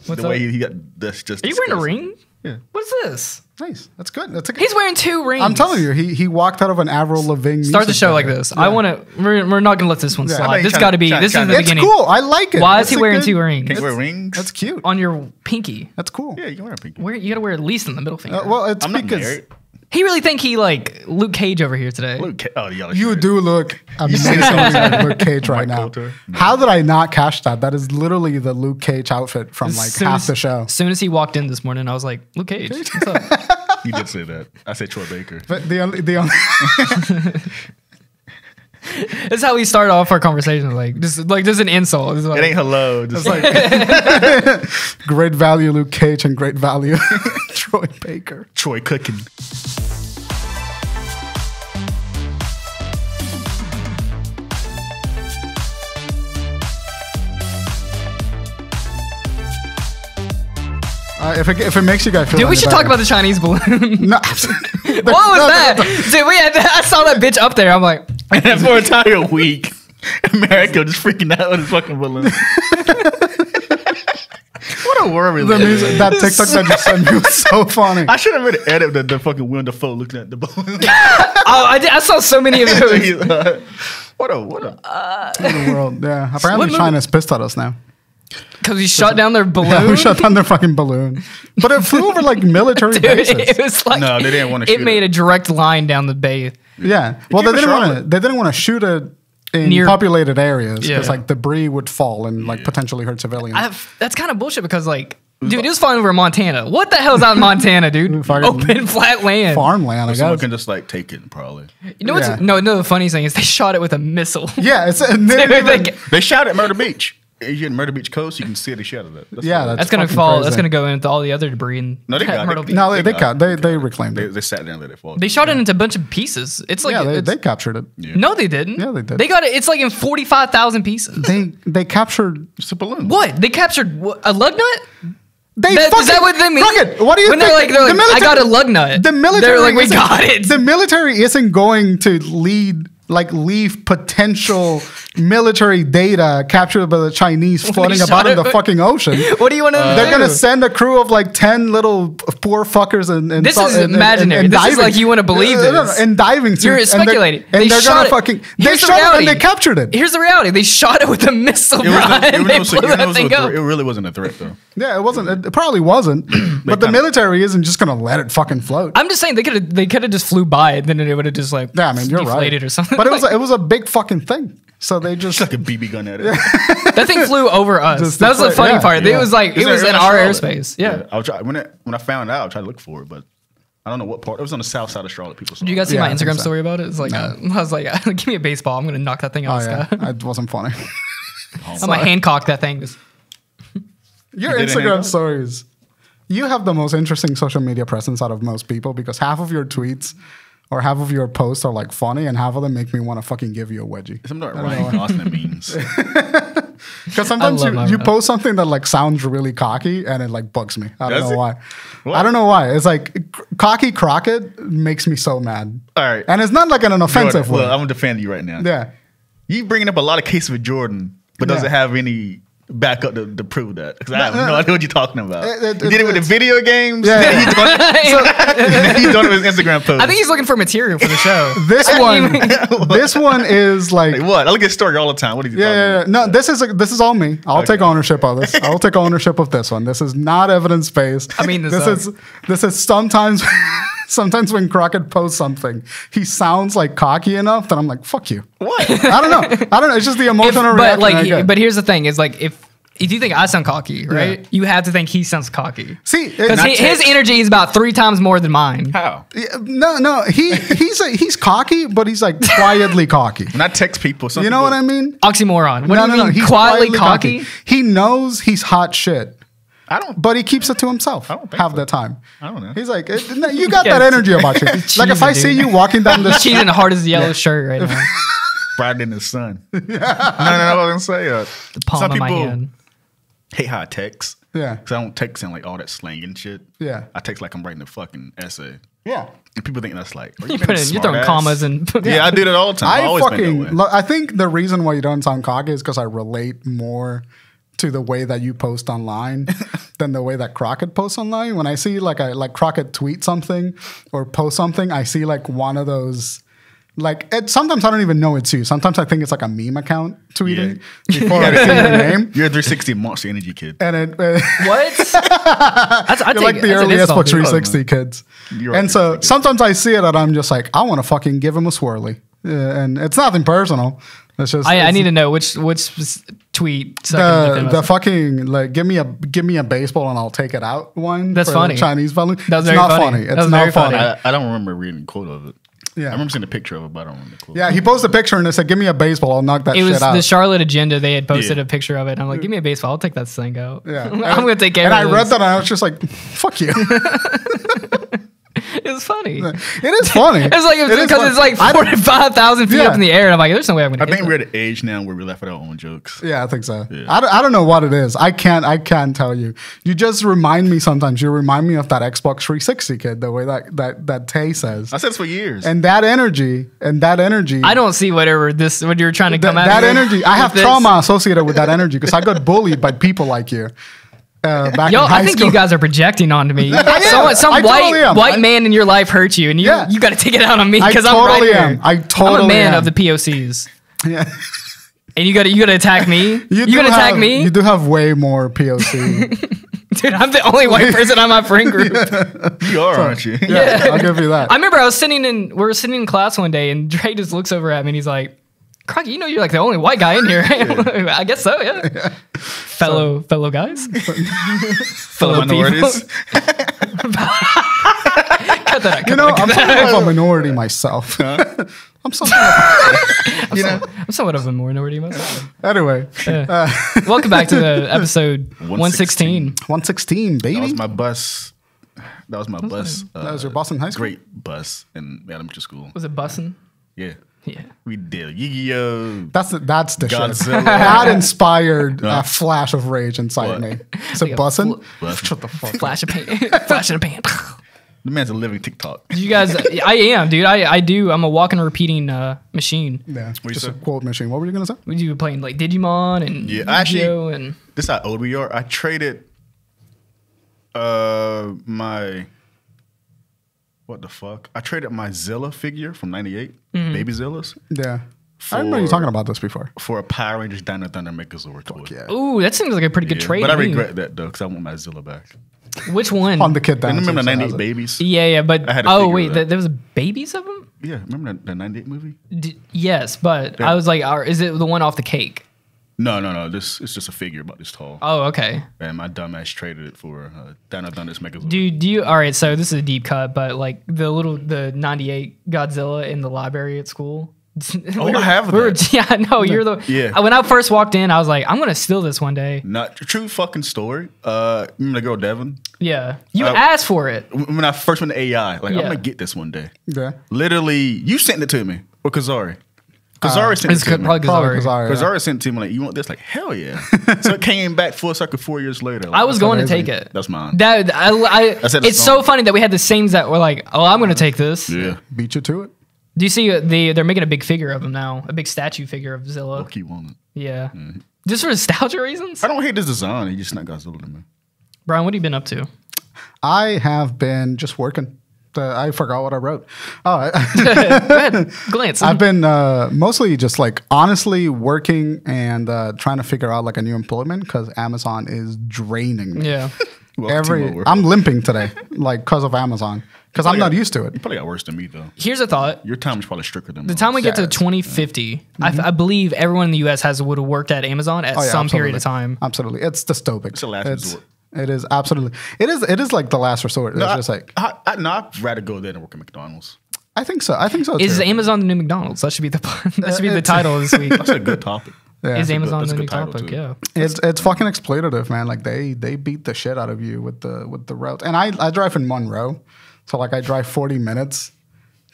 What's the way up? he got this just. Are you wearing a ring? Yeah. What's this? Nice. That's good. He's wearing 2 rings. I'm telling you, he walked out of an Avril Lavigne. Start the show like this. I want to. We're not gonna let this one slide. This got to be. This is the It's beginning. cool. I like it. Why is he wearing 2 rings? Can you wear rings? That's cute. On your pinky. That's cool. Yeah, you can wear a pinky. You gotta wear at least on the middle finger. Well, it's I'm not because married. He really think he like Luke Cage over here today. Oh, yeah. you do look amazing like Luke Cage right now. Coulter? No. How did I not catch that? That is literally the Luke Cage outfit from like half the show. As soon as he walked in this morning, I was like, Luke Cage. What's up? You did say that. I said Troy Baker. But the only That's how we start off our conversation. Like just an insult. It's like, It ain't hello. Just like great value Luke Cage and great value Troy Baker. Troy cooking. If it makes you guys feel dude, we any should better. talk about the Chinese balloon. No, What was that? Dude, I saw that bitch up there. I'm like, And for an entire week, America just freaking out with his fucking balloon. What a worry. that TikTok that you sent me was so funny. I should have made an edit of the fucking Willem Dafoe looking at the balloon. I saw so many of those. What a In the world, yeah. Apparently What China's pissed at us now. Because we shut down their balloon. Yeah, we shut down their fucking balloon. But it flew over like military Dude, bases. it was like No, they didn't want to It shoot made it. a direct line down the bay. Yeah. Well, came they to didn't want to. Charlotte. They didn't want to shoot it in Near- populated areas because Yeah. like debris would fall and like potentially hurt civilians. That's kind of bullshit because like, dude, it was flying over Montana. What the hell's out in Montana, dude? Fucking Open flat land. Farmland, I Someone guess. can just like take it probably. You know what's Yeah. no? The funniest thing is they shot it with a missile. Yeah, it's and they didn't Dude, even- They shot at Murder Beach. You're in Murder Beach Coast, you can see the shot of that. yeah, That's gonna fucking fall. crazy. That's gonna go into all the other debris and No, they got Myrtle it. Beach. No, they They cut. They reclaimed it. They sat down and let it fall. They shot it into a bunch of pieces. It's like Yeah, it's- they captured it. Yeah. no, they didn't. Yeah, they did. They got it. It's like in 45,000 pieces. They captured. It's a balloon. What? They captured a lug nut? They Is fucking, that what they mean? Fuck it. What do you when think? they're like, I got a lug nut. The military. They're like, we isn't- got it. The military isn't going to leave potential military data captured by the Chinese floating shot about in it- the fucking ocean. What do you want to do? They're gonna send a crew of like 10 little poor fuckers and This is imaginary. This is like you wanna believe this. and diving suits. You're and they're- speculating. And They they're shot gonna it. fucking. They Here's the shot it reality. and they captured it. Here's the reality. They shot it with a missile, It, was Bryan. it, They was, blew it, that was thing a up. it really wasn't a threat though. Yeah, it wasn't. It probably wasn't. But the kinda- military isn't just gonna let it fucking float. I'm just saying they could have just flew by it, then it would have just like Yeah, I mean, you're right. deflated or something. But it was a big fucking thing. So they just It's like a BB gun at it. that thing flew over us. Just That was the deflate- funny yeah, part. yeah. It was like it was in our airspace. Yeah. I'll try when I found out. I'll try to look for it, but I don't know what part. It was on the south side of Charlotte. People saw Did you guys see Yeah, my I think Instagram so. story about it? It's like I was like, give me a baseball. I'm gonna knock that thing out Oh of yeah, the sky. it wasn't funny. I'm gonna Hancock that thing. Just Your You did it, Instagram Hancock? stories. You have the most interesting social media presence out of most people because half of your tweets or half of your posts are like funny and half of them make me want to fucking give you a wedgie. Some like Ryan Gosling memes. Because sometimes love my you rap. post something that like sounds really cocky and it like bugs me. I don't Does know it? why. What? I don't know why. It's like cocky Crockett makes me so mad. All right. And it's not like in an offensive Jordan, way. look, I'm gonna defend you right now. Yeah. You bringing up a lot of cases with Jordan, but does Yeah. it have any backup to prove that? Because I have no idea what you're talking about. It- You did it with the video games. Yeah, Then yeah. you doing you doing it with his Instagram post. I think he's looking for material for the show. This one is like Like what? I look at his story all the time. What are you talking yeah. about? No, this is all me. I'll take ownership of this. I'll take ownership of this one. This is not evidence based. I mean, this is sometimes sometimes when Crockett posts something, he sounds like cocky enough that I'm like, fuck you. What? I don't know. It's just the emotional but reaction. I get. but here's the thing: is like if you think I sound cocky, right? You have to think he sounds cocky. See, Because Not his text. energy is about 3 times more than mine. How? no, he's cocky, but he's like quietly cocky. When I text people, some You know people, what I mean? Oxymoron. What do you mean? He's Quietly cocky? He knows he's hot shit. I don't. But he keeps it to himself I don't think half so. the time. I don't know. He's like, no, you got Yeah, that energy about you. Like if I cheesy, see dude. you walking down the He's cheating hard as the yellow shirt right now. Brighter than the sun. No, I was gonna say. The palm some of my people hand. hate how I text. Yeah. Because I don't text in like all that slang and shit. Yeah. I text like I'm writing a fucking essay. Yeah. And people think that's like, are You're being a throwing smart-ass? commas and Yeah, I do that all the time. I've always been that way. I think the reason why you don't sound cocky is because I relate more to the way that you post online than the way that Crockett posts online. When I see like Crockett tweet something or post something, I see like one of those. Like sometimes I don't even know it's you. Sometimes I think it's like a meme account tweeting before I see your name. You're a 360 Monster Energy kid. And it What? you're like the earliest for 360 kids. You're And right, so sometimes I see it and I'm just like, I want to fucking give him a swirly. And it's nothing personal. It's just I need to know which tweet. So I can defend the myself. fucking like give me a baseball and I'll take it out one. That's for the funny. Chinese fellow. That was It's very not funny. funny. That It's was not very funny. funny. I don't remember reading the quote of it. Yeah. I remember seeing a picture of it, but I don't remember the quote. Yeah, he posted a picture and it said, "Give me a baseball, I'll knock that It shit was out." the Charlotte Agenda. They had posted Yeah. a picture of it. I'm like, give me a baseball. I'll take that thing out. Yeah. I'm going to take care and of I this. read that and I was just like, "Fuck you." It was funny. It is funny. It's like It is because funny. it's like I don't- 45,000 feet Yeah. up in the air, and I'm like, there's no way I'm going to. I think we're at the age now where we laugh at our own jokes. Yeah, I think so. Yeah. I don't know what it is. I can't tell you. You just remind me sometimes. You remind me of that Xbox 360 kid, the way that Tay says. I said this for years. And that energy. I don't see what you're trying to come at. that me energy. I with have this. trauma associated with that energy because I got bullied by people like you. Back Yo, in high I think school. you guys are projecting onto me. Some I totally am. white man in your life hurt you, and you Yeah. got to take it out on me I because totally I'm right am. I here. totally I'm a man am. of the POCs, Yeah. and you got to attack me. You do gonna attack have- me, You do have way more POC. dude? I'm the only white person on my friend group. You are, aren't you? Yeah, I'll give you that. I remember we were sitting in class one day, and Dre just looks over at me and he's like, "Crocky, you know you're like the only white guy in here." I guess so, yeah. Fellow guys, fellow minorities. people. Cut that out. You know, I'm somewhat of a minority myself. I'm somewhat of a minority myself. Anyway, Welcome back to the episode 116. 116, baby. That was my bus. That was my bus. That was your bus in high school? Great bus in elementary school. Was it bussin'? Yeah. Yeah. We did Yu-Gi-Oh! That's the shit. Godzilla. That inspired Yeah. a flash of rage inside What? me. Is it Like a bussin'? Bussin'. Shut the fuck up. Flash of paint. Flash in a pan. The man's a living TikTok. You guys, I am, dude. I do. I'm a walking, repeating machine. Yeah, you just a say? quote machine. What were you gonna say? We do playing like Digimon and Yeah, actually- Yu-Gi-Oh! And This is how old we are. I traded my what the fuck? I traded my Zilla figure from '98, Baby Zillas, Yeah, I remember you talking about this before. for a Power Rangers Dino Thunder Megazord toy. Yeah, ooh, that seems like a pretty good Yeah, trade. but I to me. regret that though because I want my Zilla back. Which one? on the kid down. Remember the '98 babies? Yeah, but I had to oh figure wait, it out. there was babies of them. Yeah, remember the '98 movie? Yes, but Yeah. I was like, is it the one off the cake? No. This it's just a figure about this tall. Oh, okay. And my dumbass traded it for Dino Thunder's Megazord. Do you? All right, so this is a deep cut, but like the '98 Godzilla in the library at school. Oh, I have that. Yeah, no, you're the. Yeah. When I first walked in, I was like, I'm gonna steal this one day. Not true fucking story. Remember the girl Devin? Yeah, you asked for it. When I first went to AI, like Yeah. I'm gonna get this one day. Yeah, Literally, you sent it to me or Kazari. Kazari sent it It's to me. probably probably Kazari. Kazari. Kazari sent it to me like, you want this? Like, hell yeah. So it came back full circle 4 years later. Like, I was going amazing. to take it. That's mine. That I said it's it's so not. funny that we had the same that were like, oh, I'm gonna take this. Yeah. Beat you to it. Do you see they're making a big figure of him now, a big statue figure of Zilla? Low key want it. Yeah, just for nostalgia reasons. I don't hate this design. He just not Godzilla to me. Brian, what have you been up to? I have been just working. I forgot what I wrote. Oh, Go ahead, glance. I've been mostly just like honestly working and trying to figure out like a new employment because Amazon is draining me. Yeah. Welcome to my world. I'm limping today, like because of Amazon, because I'm not used to You it. probably got worse than me though. Here's a thought. Your time is probably stricter than The mine. time we get to Yeah. 2050, I believe everyone in the U.S. would have worked at Amazon at Oh, yeah, some period absolutely. of time. Absolutely, it's dystopic. It's a last resort. It is absolutely. It is like the last resort. It's just like I'd rather go there than work at McDonald's. I think so. I think so. Is too. Amazon the new McDonald's? That should be the it's- title this week. That's a good topic. Yeah. Is Amazon that's the a new good title, topic? too. Yeah. It's fucking exploitative, man. Like they beat the shit out of you with the routes. And I drive in Monroe, so like I drive 40 minutes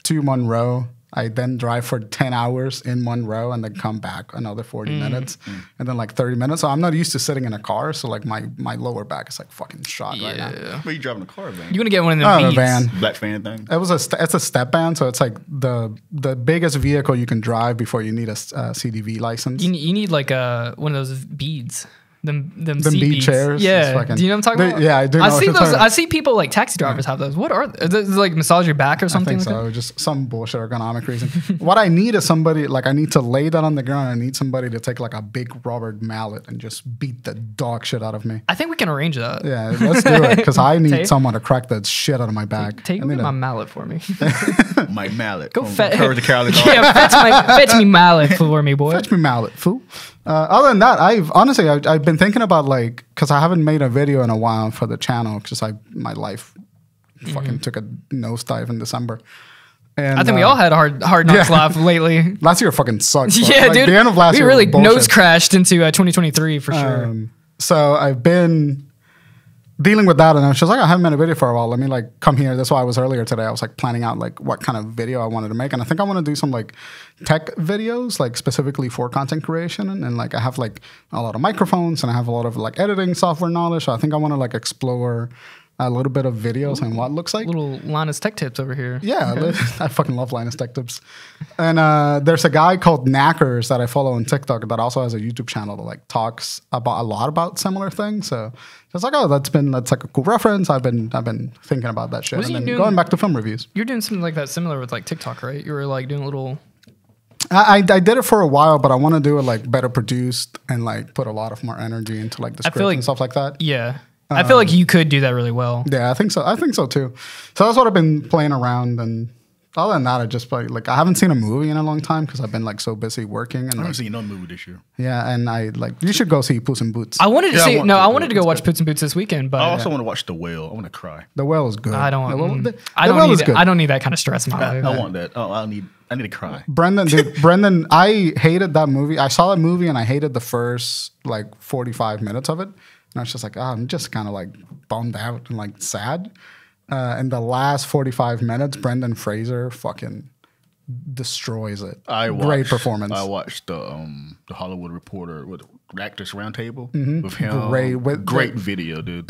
to Monroe. I then drive for 10 hours in Monroe and then come back another 40 minutes and then like 30 minutes. So I'm not used to sitting in a car. So like my lower back is like fucking shot right now. Yeah. Where you driving a car, man? You're gonna get one of them Oh, the Beats. van. Black fan thing. It was it's a step van, so it's like the biggest vehicle you can drive before you need a CDV license. You need like one of those beads. them beat seat chairs. Yeah, Fucking, do you know what I'm talking about? Yeah, I do. Know I see what those. you're I see people like taxi drivers have those. What are they? Like massage your back or I something? think like so. that? Just some bullshit ergonomic reason. What I need is somebody like I need to lay that on the ground. I need somebody to take like a big rubber mallet and just beat the dog shit out of me. I think we can arrange that. Yeah, let's do it because I need Tay? someone to crack that shit out of my back. Take I need my a- mallet for me. My mallet. Go from fetch. Courage the Cowardly Dog. Yeah, fetch me mallet for me, boy. Fetch me mallet, fool. Other than that, I've been thinking about like because I haven't made a video in a while for the channel because my life fucking took a nosedive in December. And I think we all had a hard knocks laugh lately. last year fucking sucked. bro. Yeah, Like, dude. The end of last we year really was bullshit. nose crashed into 2023 for sure. So I've been dealing with that, and I was just like, I haven't made a video for a while. Let me like come here. That's why I was earlier today. I was like planning out like what kind of video I wanted to make, and I think I want to do some like tech videos, like specifically for content creation. And like I have like a lot of microphones, and I have a lot of like editing software knowledge. So I think I want to like explore a little bit of videos and what it looks like. Little Linus Tech Tips over here. Yeah, I fucking love Linus Tech Tips. And there's a guy called Knackers that I follow on TikTok that also has a YouTube channel that like talks about a lot about similar things. So it's like, oh, that's like a cool reference. I've been thinking about that shit. Wasn't And you then doing- going back to film reviews. You're doing something like that similar with like TikTok, right? You were like doing a little. I did it for a while, but I want to do it like better produced and like put a lot of more energy into like the script like- and stuff like that. Yeah. I feel like you could do that really well. Yeah, I think so. I think so too. So that's what I've been playing around. And other than that, I just like I haven't seen a movie in a long time because I've been like so busy working. And I haven't like, seen no movie this year. yeah, and I like you should go see Puss in Boots. I wanted to Yeah, I see. want No, to I do wanted it. to go watch Puss in Boots this weekend, but I also want to watch The Whale. I want to cry. The Whale is good. I don't. The Whale- mm, the I don't Whale need. is good. I don't need that kind of stress in my life. I want that. Oh, I need to cry. Brendan, I hated that movie. I saw that movie and I hated the first like 45 minutes of it. And I was just like, I'm just kind of like bummed out and like sad. In the last 45 minutes, Brendan Fraser fucking destroys it. Great performance. I watched the Hollywood Reporter with Actors Roundtable with him. Great video, dude.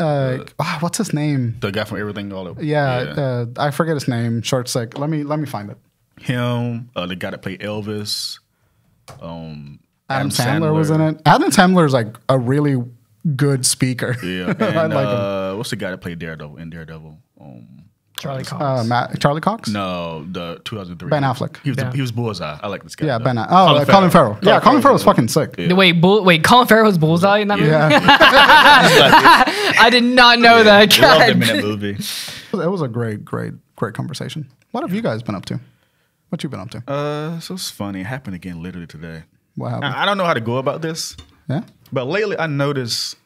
What's his name? The guy from Everything All Over. Yeah, I forget his name. Short sec. Let me find it. Him, the guy that played Elvis. Adam Sandler was in it. Adam Sandler is like a really good speaker. Yeah, I and like him. what's the guy that played Daredevil in Daredevil? Charlie Cox. Charlie Cox? No, the 2003. Ben Affleck. He was Bullseye. I like this guy. Yeah, though. Colin Farrell. Yeah, Colin Farrell's fucking sick. Yeah. Wait, Colin Farrell was Bullseye in that movie? Yeah, I did not know that. I loved God. him in that movie. it was a great conversation. What have you guys been up to? What you been up to? So it's funny. It happened again literally today. What happened? I don't know how to go about this, Yeah. but lately I noticed,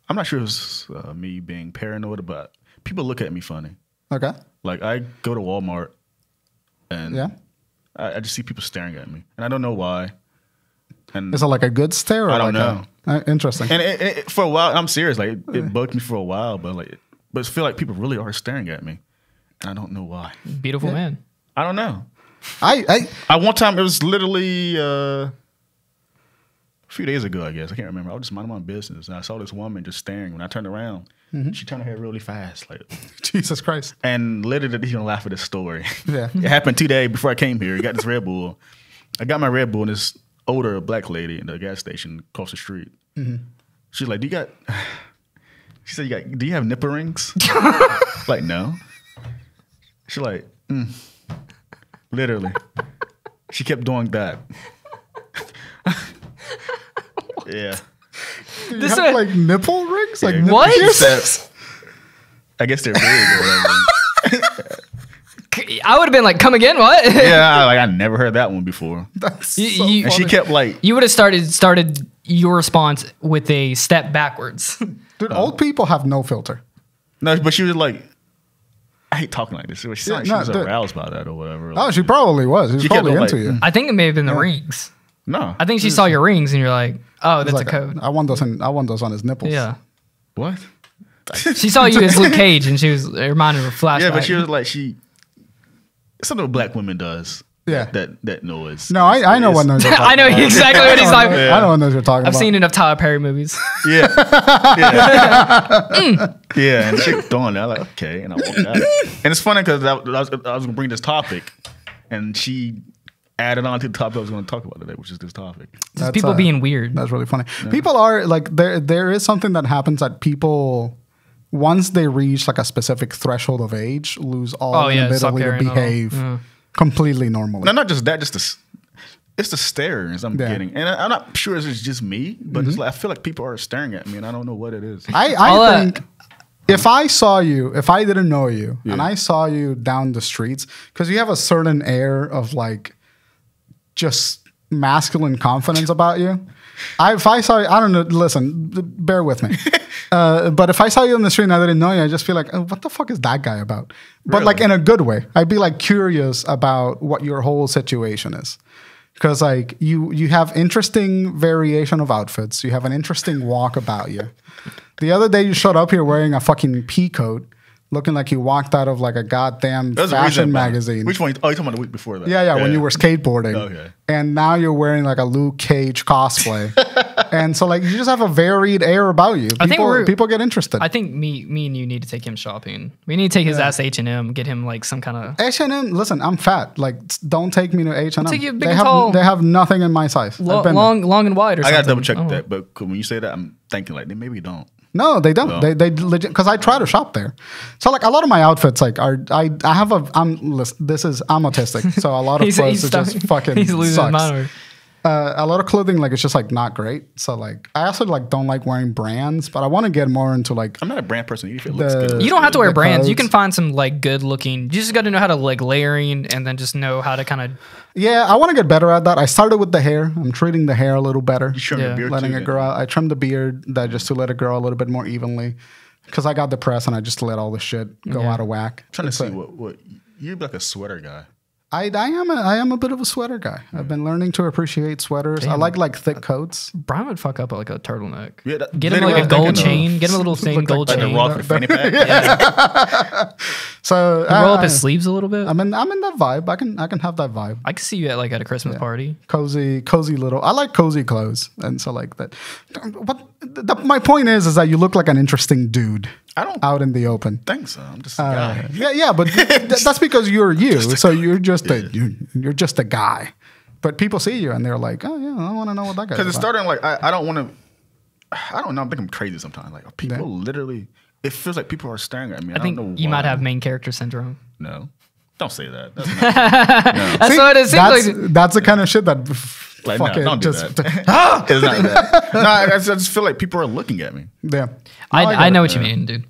I'm not sure if it's me being paranoid, but people look at me funny. Okay. Like I go to Walmart and Yeah. I just see people staring at me, and I don't know why. And Is it like a good stare? Or I don't like know. Interesting. And it, for a while, I'm serious. Like it bugged me for a while, but I feel like people really are staring at me, and I don't know why. Beautiful man. I don't know. I One time it was literally a few days ago, I guess. I can't remember. I was just minding my business, and I saw this woman just staring. When I turned around, she turned her head really fast, like, Jesus Christ. and literally didn't even laugh at this story. Yeah. It happened 2 days before I came here. I got this Red Bull. I got my Red Bull, and this older black lady in the gas station across the street. She's like, she said, do you have nipple rings? Like, no. She's like, literally. She kept doing that. Yeah. You This have is- like nipple rings? Like Yeah. nipple What? piercings? I guess they're big or whatever. I would have been like, come again? What? Yeah, I never heard that one before. That's You- so you- And she funny. kept like, You would have started your response with a step backwards. Dude, old people have no filter. no, but she was like, I hate talking like this. She Yeah, like she no, was dude. aroused by that or whatever. Oh, she probably was. She was She kept probably on, into like, you. I think it may have been the rings. No. I think she saw your rings and you're like, oh, that's Like, a code. I want those on his nipples. Yeah. What? She saw you as Luke Cage and she was it reminded her of a flashback. Yeah, but she was like, something a black woman does. Yeah. That noise. No, I know what noise you're talking I know about. exactly what he's I talking know- about. I know what noise you're talking I've about. seen enough Tyler Perry movies. Yeah. Yeah, and she doing that. I'm like, okay. And I walked out. And it's funny because I was going to bring this topic, and she added on to the topic I was going to talk about today, which is this topic. Just people being weird. That's really funny. Yeah. People are like there is something that happens that people once they reach like a specific threshold of age lose all the ability to behave completely normally. No, not just that, it's the stares I'm getting. And I'm not sure it's just me, but it's like I feel like people are staring at me and I don't know what it is. I think if I saw you, if I didn't know you and I saw you down the streets, because you have a certain air of like just masculine confidence about you. If I saw you, I don't know, listen, bear with me. But if I saw you on the street and I didn't know you, I just feel like, oh, what the fuck is that guy about? But really? like in a good way. I'd be like curious about what your whole situation is. Because like you have interesting variation of outfits. You have an interesting walk about you. The other day you showed up here wearing a fucking pea coat, looking like you walked out of like a goddamn fashion magazine. Which one? Oh, you're talking about the week before that. Yeah, when you were skateboarding. Okay. And now you're wearing like a Luke Cage cosplay. And so like you just have a varied air about you. People get interested. I think me and you need to take him shopping. We need to take his ass to H&M, get him like some kind of H&M. Listen, I'm fat. Like don't take me to H&M. Take you big and tall. They have nothing in my size. Long and wide or something. I gotta double check that, but when you say that, I'm thinking like they maybe don't. No, they don't. No. They legit, because I try to shop there. So like a lot of my outfits, like I'm autistic, so a lot of clothes just fucking he's losing sucks. his mind. A lot of clothing, like it's just like not great. So like I also like don't like wearing brands, but I want to get more into like. I'm not a brand person. If it looks good. You don't have to wear brands. You can find some like good looking. You just got to know how to like layering, and then just know how to kind of. Yeah, I want to get better at that. I started with the hair. I'm treating the hair a little better. You trim the beard letting too, it grow out. I trimmed the beard just to let it grow a little bit more evenly, because I got depressed and I just let all the shit go out of whack. I'm trying to see what you're like a sweater guy. I am a bit of a sweater guy. I've been learning to appreciate sweaters. Damn. I like thick coats. Bryan would fuck up like a turtleneck. Yeah, get him like a gold chain. Get him a little thin gold chain. Like the fanny pack. So roll up his sleeves a little bit. I'm in that vibe. I can have that vibe. I can see you at a Christmas party. Cozy little. I like cozy clothes, and so like that. My point is that you look like an interesting dude. I don't out in the open. Think so. I'm just a guy. Yeah, but that's because you're you. So you're just you're just a guy. But people see you and they're like, oh yeah, I want to know what that guy. Because it's starting like I don't want to. I don't know. I think I'm crazy sometimes. Like people literally, it feels like people are staring at me. I think don't know you might have main character syndrome. No, don't say that. That's, that's what it seems like. That's the kind of shit that. Like, no, don't do that. It's not that. No, I just feel like people are looking at me. Yeah. I know what you mean, dude.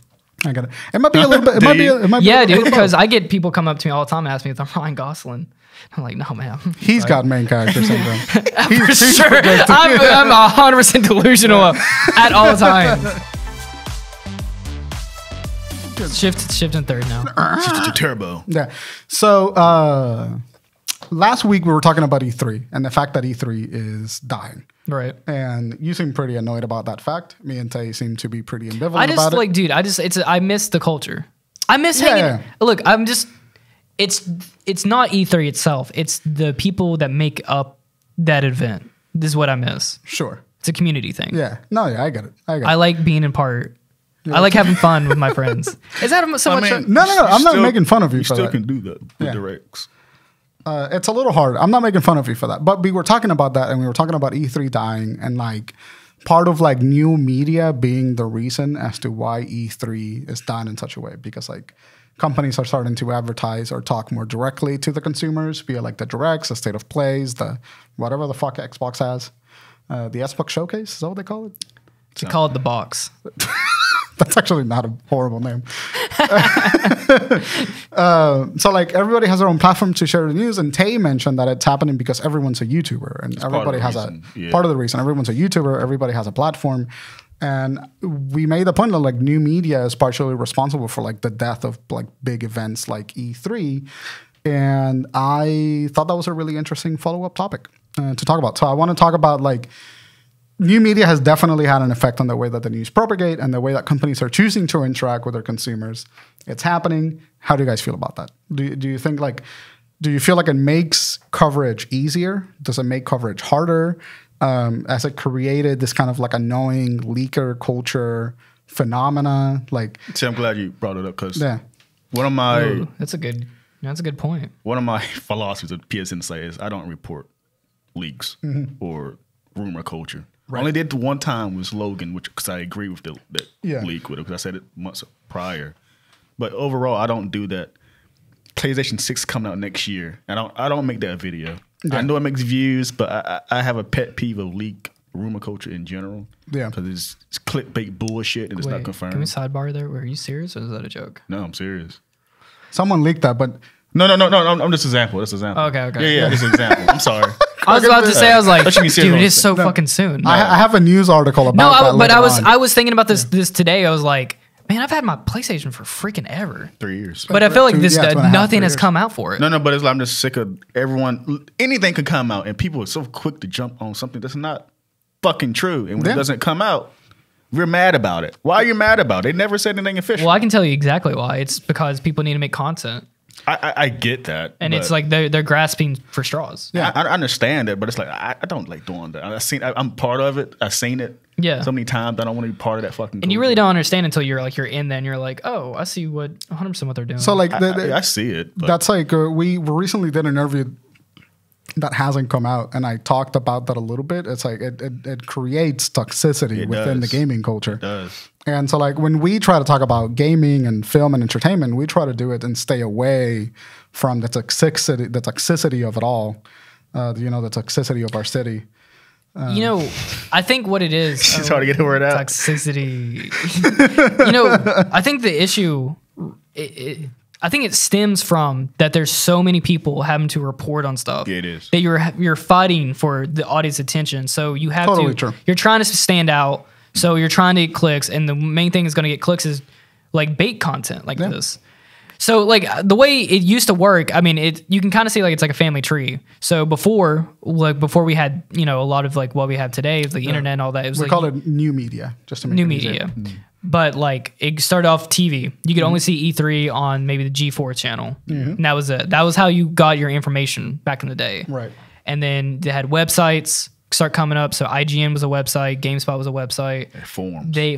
I get it. It might be a little bit. It might be dude. Because I get people come up to me all the time and ask me if I'm Ryan Gosling. I'm like, no, man. He's got main character syndrome. For sure. I'm 100% delusional at all times. Shifting third now. Shift to turbo. Yeah. So last week we were talking about E3 and the fact that E3 is dying. Right. And you seem pretty annoyed about that fact. Me and Tay seem to be pretty ambivalent about it. Dude, I miss the culture. I miss hanging. Yeah. Look, it's not E3 itself. It's the people that make up that event. This is what I miss. Sure. It's a community thing. Yeah. No, yeah, I get it. I like being in part. Yeah. I like having fun with my friends. Is that so much? No. I'm not making fun of you for that. You still can do that with directs. It's a little hard. I'm not making fun of you for that. But we were talking about that, and we were talking about E3 dying, and like part of like new media being the reason as to why E3 is dying in such a way, because like companies are starting to advertise or talk more directly to the consumers via like the directs, the state of plays, the whatever the fuck Xbox has, the Xbox Showcase. Is that what they call it? They call it the box. That's actually not a horrible name. So like everybody has their own platform to share the news, and Tay mentioned that it's happening because everyone's a YouTuber, and everybody has part of the reason. Everyone's a YouTuber. Everybody has a platform, and we made the point that like new media is partially responsible for like the death of like big events like E3, and I thought that was a really interesting follow-up topic to talk about. So I want to talk about like. New media has definitely had an effect on the way that the news propagate and the way that companies are choosing to interact with their consumers. It's happening. How do you guys feel about that? Do you think like, do you feel like it makes coverage easier? Does it make coverage harder? Has it created this kind of like annoying leaker culture phenomena? Like, see, I'm glad you brought it up because one of my that's a good. That's a good point. One of my philosophies of PS Insight is I don't report leaks or rumor culture. I only did the one time was Logan, which because I agree with that leak with it because I said it months prior. But overall, I don't do that. PlayStation 6 coming out next year. I don't make that video. Yeah. I know it makes views, but I have a pet peeve of leak rumor culture in general. Yeah, because it's clickbait bullshit and it's not confirmed. Can we sidebar there? Were you serious or is that a joke? No, I'm serious. Someone leaked that, but no. I'm just example. That's example. Okay. Yeah. This is example. I'm sorry. I was about to say, I was like, dude, it's so fucking soon. I have a news article about that. But I was thinking about this today. I was like, man, I've had my PlayStation for freaking ever. 3 years. But I feel like nothing has come out for it. No, but it's like I'm just sick of everyone. Anything could come out, and people are so quick to jump on something that's not fucking true. And when it doesn't come out, we're mad about it. Why are you mad about it? They never said anything official. Well, I can tell you exactly why. It's because people need to make content. I get that. And it's like they're grasping for straws. Yeah, I understand it, but it's like I don't like doing that. I'm part of it. I've seen it so many times. I don't want to be part of that fucking And you really don't understand until you're in there and you're like, oh, I see 100% what they're doing. So like I see it. That's like we recently did an interview that hasn't come out, and I talked about that a little bit. It's like it creates toxicity within the gaming culture. It does. And so like when we try to talk about gaming and film and entertainment, we try to do it and stay away from the toxicity of it all. The toxicity of our city. I think what it is. It's hard to get the word out. Toxicity. I think the issue. I think it stems from that there's so many people having to report on stuff. Yeah, it is. That you're fighting for the audience attention. So you have you're trying to stand out. So you're trying to get clicks, and the main thing is going to get clicks is like bait content like this. So like the way it used to work, I mean, you can kind of see like it's like a family tree. So before we had a lot of like what we have today, the internet and all that. It was we call it new media, just to make new it media. Easier. But like it started off TV. You could only see E3 on maybe the G4 channel. And that was it. That was how you got your information back in the day. Right. And then they had websites start coming up. So IGN was a website, GameSpot was a website.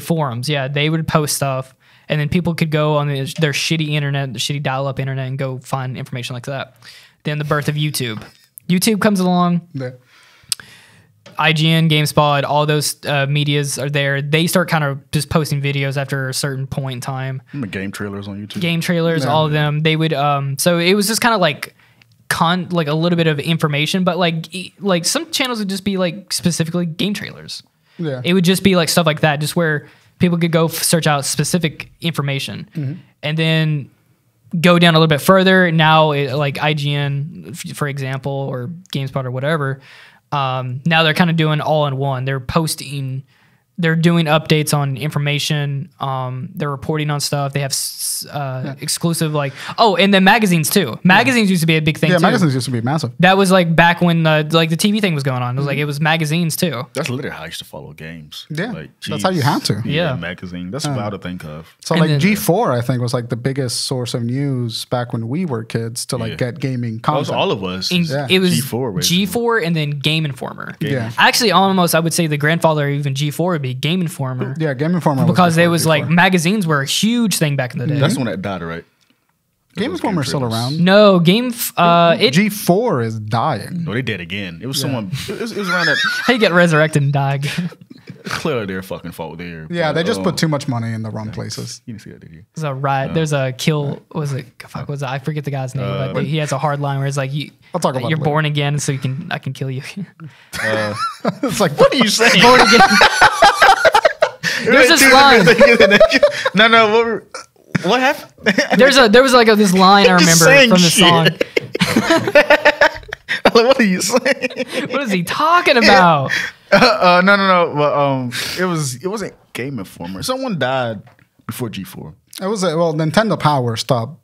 Forums. Yeah, they would post stuff, and then people could go on their shitty internet, the shitty dial-up internet, and go find information like that. Then the birth of YouTube. YouTube comes along. Yeah. IGN, GameSpot, all those medias are there. They start kind of just posting videos after a certain point in time. Game trailers on YouTube. Game trailers, all of them. They would. So it was just kind of like a little bit of information, but like some channels would just be like specifically game trailers. Yeah, it would just be like stuff like that, just where people could go search out specific information, and then go down a little bit further. Now, like IGN, for example, or GameSpot or whatever. Now they're kind of doing all in one. They're posting. They're doing updates on information. They're reporting on stuff. They have exclusive and then magazines too. Magazines used to be a big thing. Yeah, too. magazines used to be massive. That was like back when the TV thing was going on. It was like it was magazines too. That's literally how I used to follow games. Yeah, that's how you have to. Yeah, magazine. That's wild to think of. So like G4, I think was like the biggest source of news back when we were kids to get gaming content. That was all of us. It was G4 and then Game Informer. Yeah, actually, almost I would say the grandfather of even G4 would be Game Informer. Yeah, Game Informer. Because there was like magazines were a huge thing back in the day. That's the one that died, right? Game Informer is still around. No, G4 is dying. No, they did again. It was someone. It was around that. How you get resurrected and die again? Clearly, their fucking fault there. Yeah, they just put too much money in the wrong places. You didn't see that, did you? There's a riot. There's a kill. Was it? Fuck. Was it? I forget the guy's name, but he has a hard line where it's like I'll talk about you're born again, so I can kill you. It's like, what are you saying? Born again. There's this line. No. What happened? There was like this line I remember from the song. What are you saying? What is he talking about? No. Well, it wasn't Game Informer. Someone died before G4. It was Nintendo Power stopped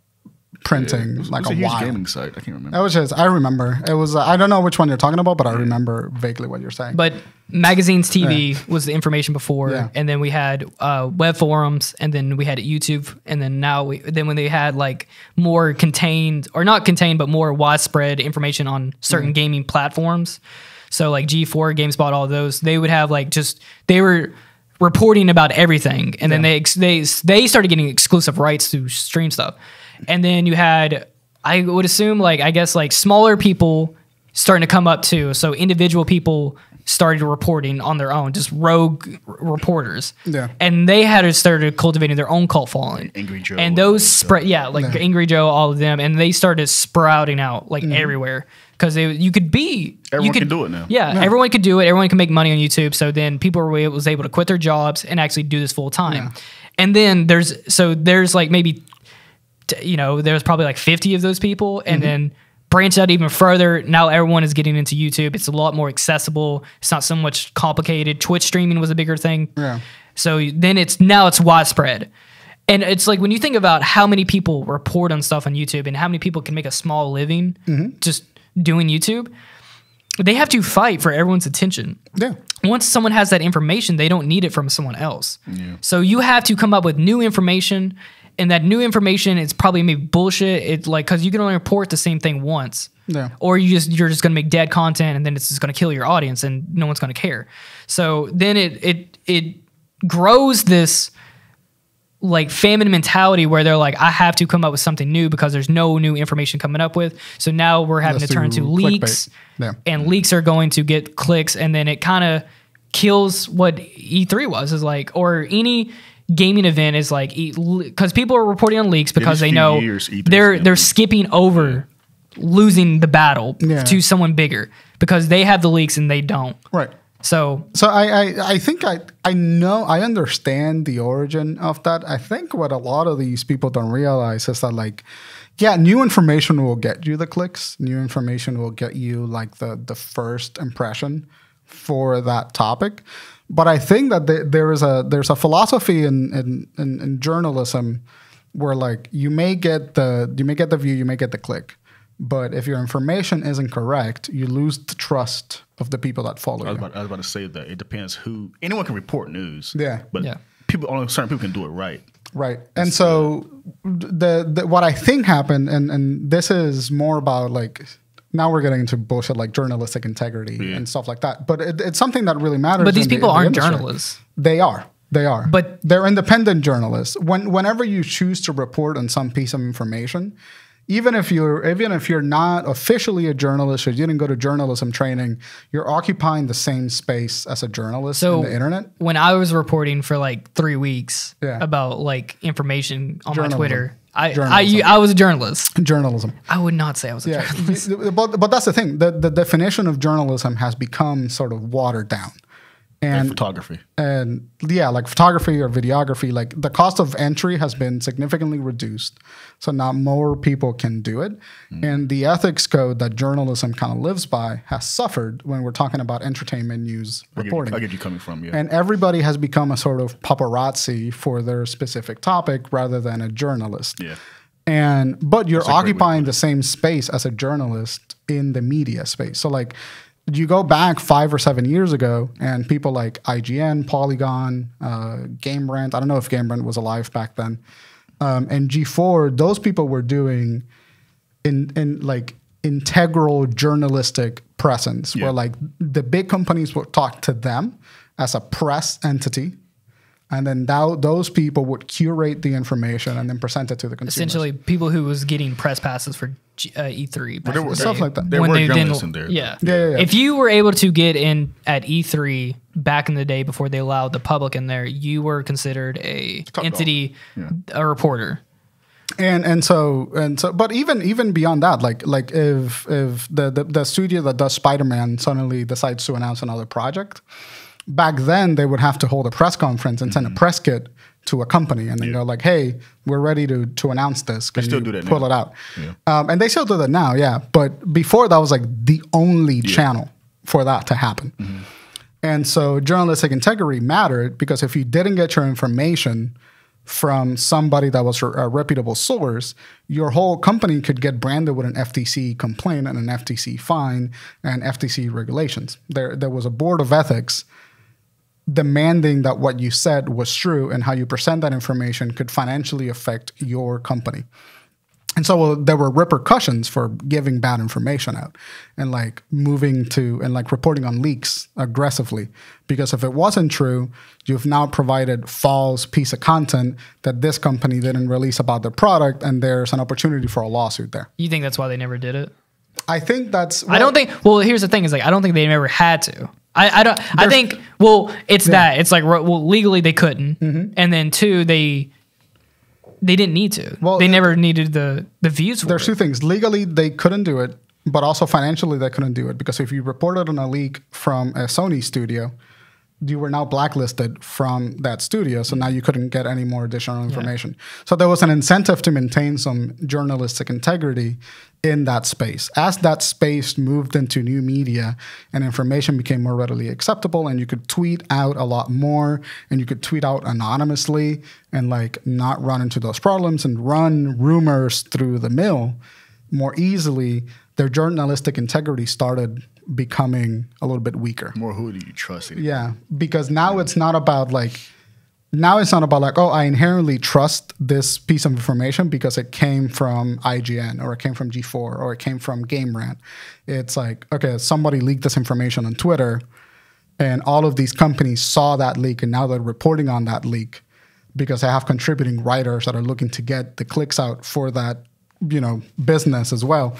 printing it was a huge while. gaming site. I can't remember. It was I remember. It was I don't know which one you're talking about, but I remember vaguely what you're saying. But magazines, TV was the information before, and then we had web forums, and then we had YouTube, and then when they had like more contained or not contained, but more widespread information on certain gaming platforms. So like G4, GameSpot, all those, they would have like they were reporting about everything, and then they started getting exclusive rights to stream stuff. And then you had I would assume like, I guess like smaller people starting to come up too. So individual people started reporting on their own, just rogue reporters. Yeah. And they had started cultivating their own cult following. Angry Joe. And those spread, Angry Joe, all of them. And they started sprouting out like everywhere. Because you could be... Everyone can do it now. Yeah, everyone could do it. Everyone can make money on YouTube. So then people was able to quit their jobs and actually do this full time. Yeah. And then there's like maybe, there's probably like 50 of those people. And then branch out even further. Now everyone is getting into YouTube. It's a lot more accessible. It's not so much complicated. Twitch streaming was a bigger thing. Yeah. So then it's widespread. And it's like when you think about how many people report on stuff on YouTube and how many people can make a small living just doing YouTube, they have to fight for everyone's attention. Yeah. Once someone has that information, they don't need it from someone else. Yeah. So you have to come up with new information. And that new information is probably maybe bullshit. It's like, because you can only report the same thing once. Yeah. Or you're just going to make dead content and then it's just going to kill your audience and no one's going to care. So then it grows this like famine mentality where they're like, I have to come up with something new because there's no new information coming up with. So now we're having to turn to leaks. Yeah. And leaks are going to get clicks. And then it kind of kills what E3 was, is like, or any gaming event is like, because people are reporting on leaks because they know they're skipping over losing the battle to someone bigger because they have the leaks and they don't. Right. So I think I understand the origin of that. I think what a lot of these people don't realize is that like, yeah, new information will get you the clicks. New information will get you like the first impression for that topic. But I think that there's a philosophy in journalism where like you may get the view, you may get the click, but if your information isn't correct, you lose the trust of the people that follow you. I was about to say that it depends who. Anyone can report news. Yeah, but only certain people can do it right. Right, and so the what I think happened, and this is more about like. Now we're getting into bullshit like journalistic integrity and stuff like that. But it's something that really matters. But these people aren't journalists. They are. But they're independent journalists. Whenever you choose to report on some piece of information, even if you're not officially a journalist or you didn't go to journalism training, you're occupying the same space as a journalist on the internet. When I was reporting for like 3 weeks about like information on my Twitter. I was a journalist. Journalism. I would not say I was a journalist. But that's the thing. The definition of journalism has become sort of watered down. And photography. And like photography or videography, like the cost of entry has been significantly reduced. So now more people can do it. And the ethics code that journalism kind of lives by has suffered when we're talking about entertainment news reporting. I get you coming from, yeah. And everybody has become a sort of paparazzi for their specific topic rather than a journalist. Yeah. But you're occupying the same space as a journalist in the media space. So like, you go back 5 or 7 years ago, and people like IGN, Polygon, Game Rant. I don't know if Game Rant was alive back then, and G4. Those people were doing in like integral journalistic presence, where like the big companies would talk to them as a press entity. And then those people would curate the information and then present it to the consumers. Essentially, people who was getting press passes for E3. Stuff like that. There were journalists in there. Yeah. If you were able to get in at E3 back in the day before they allowed the public in there, you were considered a a reporter. And so, but even beyond that, like if the studio that does Spider-Man suddenly decides to announce another project. Back then, they would have to hold a press conference and send a press kit to a company and then go like, hey, we're ready to announce this. Can you pull it out? Yeah. And they still do that now, yeah. But before, that was like the only channel for that to happen. And so journalistic integrity mattered because if you didn't get your information from somebody that was a reputable source, your whole company could get branded with an FTC complaint and an FTC fine and FTC regulations. There was a board of ethics demanding that what you said was true and how you present that information could financially affect your company. And so there were repercussions for giving bad information out and like moving to and like reporting on leaks aggressively. Because if it wasn't true, you've now provided false piece of content that this company didn't release about their product, and there's an opportunity for a lawsuit there. You think that's why they never did it? I think that's... I don't think... Well, here's the thing is like, I don't think they never had to. I don't... I think... Well, it's that. It's like, well, legally they couldn't. Mm-hmm. And then two, they didn't need to. Well, they never needed the views for There's it. two things. Legally, they couldn't do it, but also financially, they couldn't do it. Because if you reported on a leak from a Sony studio, you were now blacklisted from that studio. So now you couldn't get any more additional information. Yeah. So there was an incentive to maintain some journalistic integrity in that space. As that space moved into new media and information became more readily acceptable, and you could tweet out a lot more, and you could tweet out anonymously and like not run into those problems and run rumors through the mill more easily, their journalistic integrity started becoming a little bit weaker. More who do you trust anymore? Yeah, because now it's not about like, oh, I inherently trust this piece of information because it came from IGN or it came from G4 or it came from Game Rant. It's like, okay, somebody leaked this information on Twitter and all of these companies saw that leak and now they're reporting on that leak because they have contributing writers that are looking to get the clicks out for that, business as well.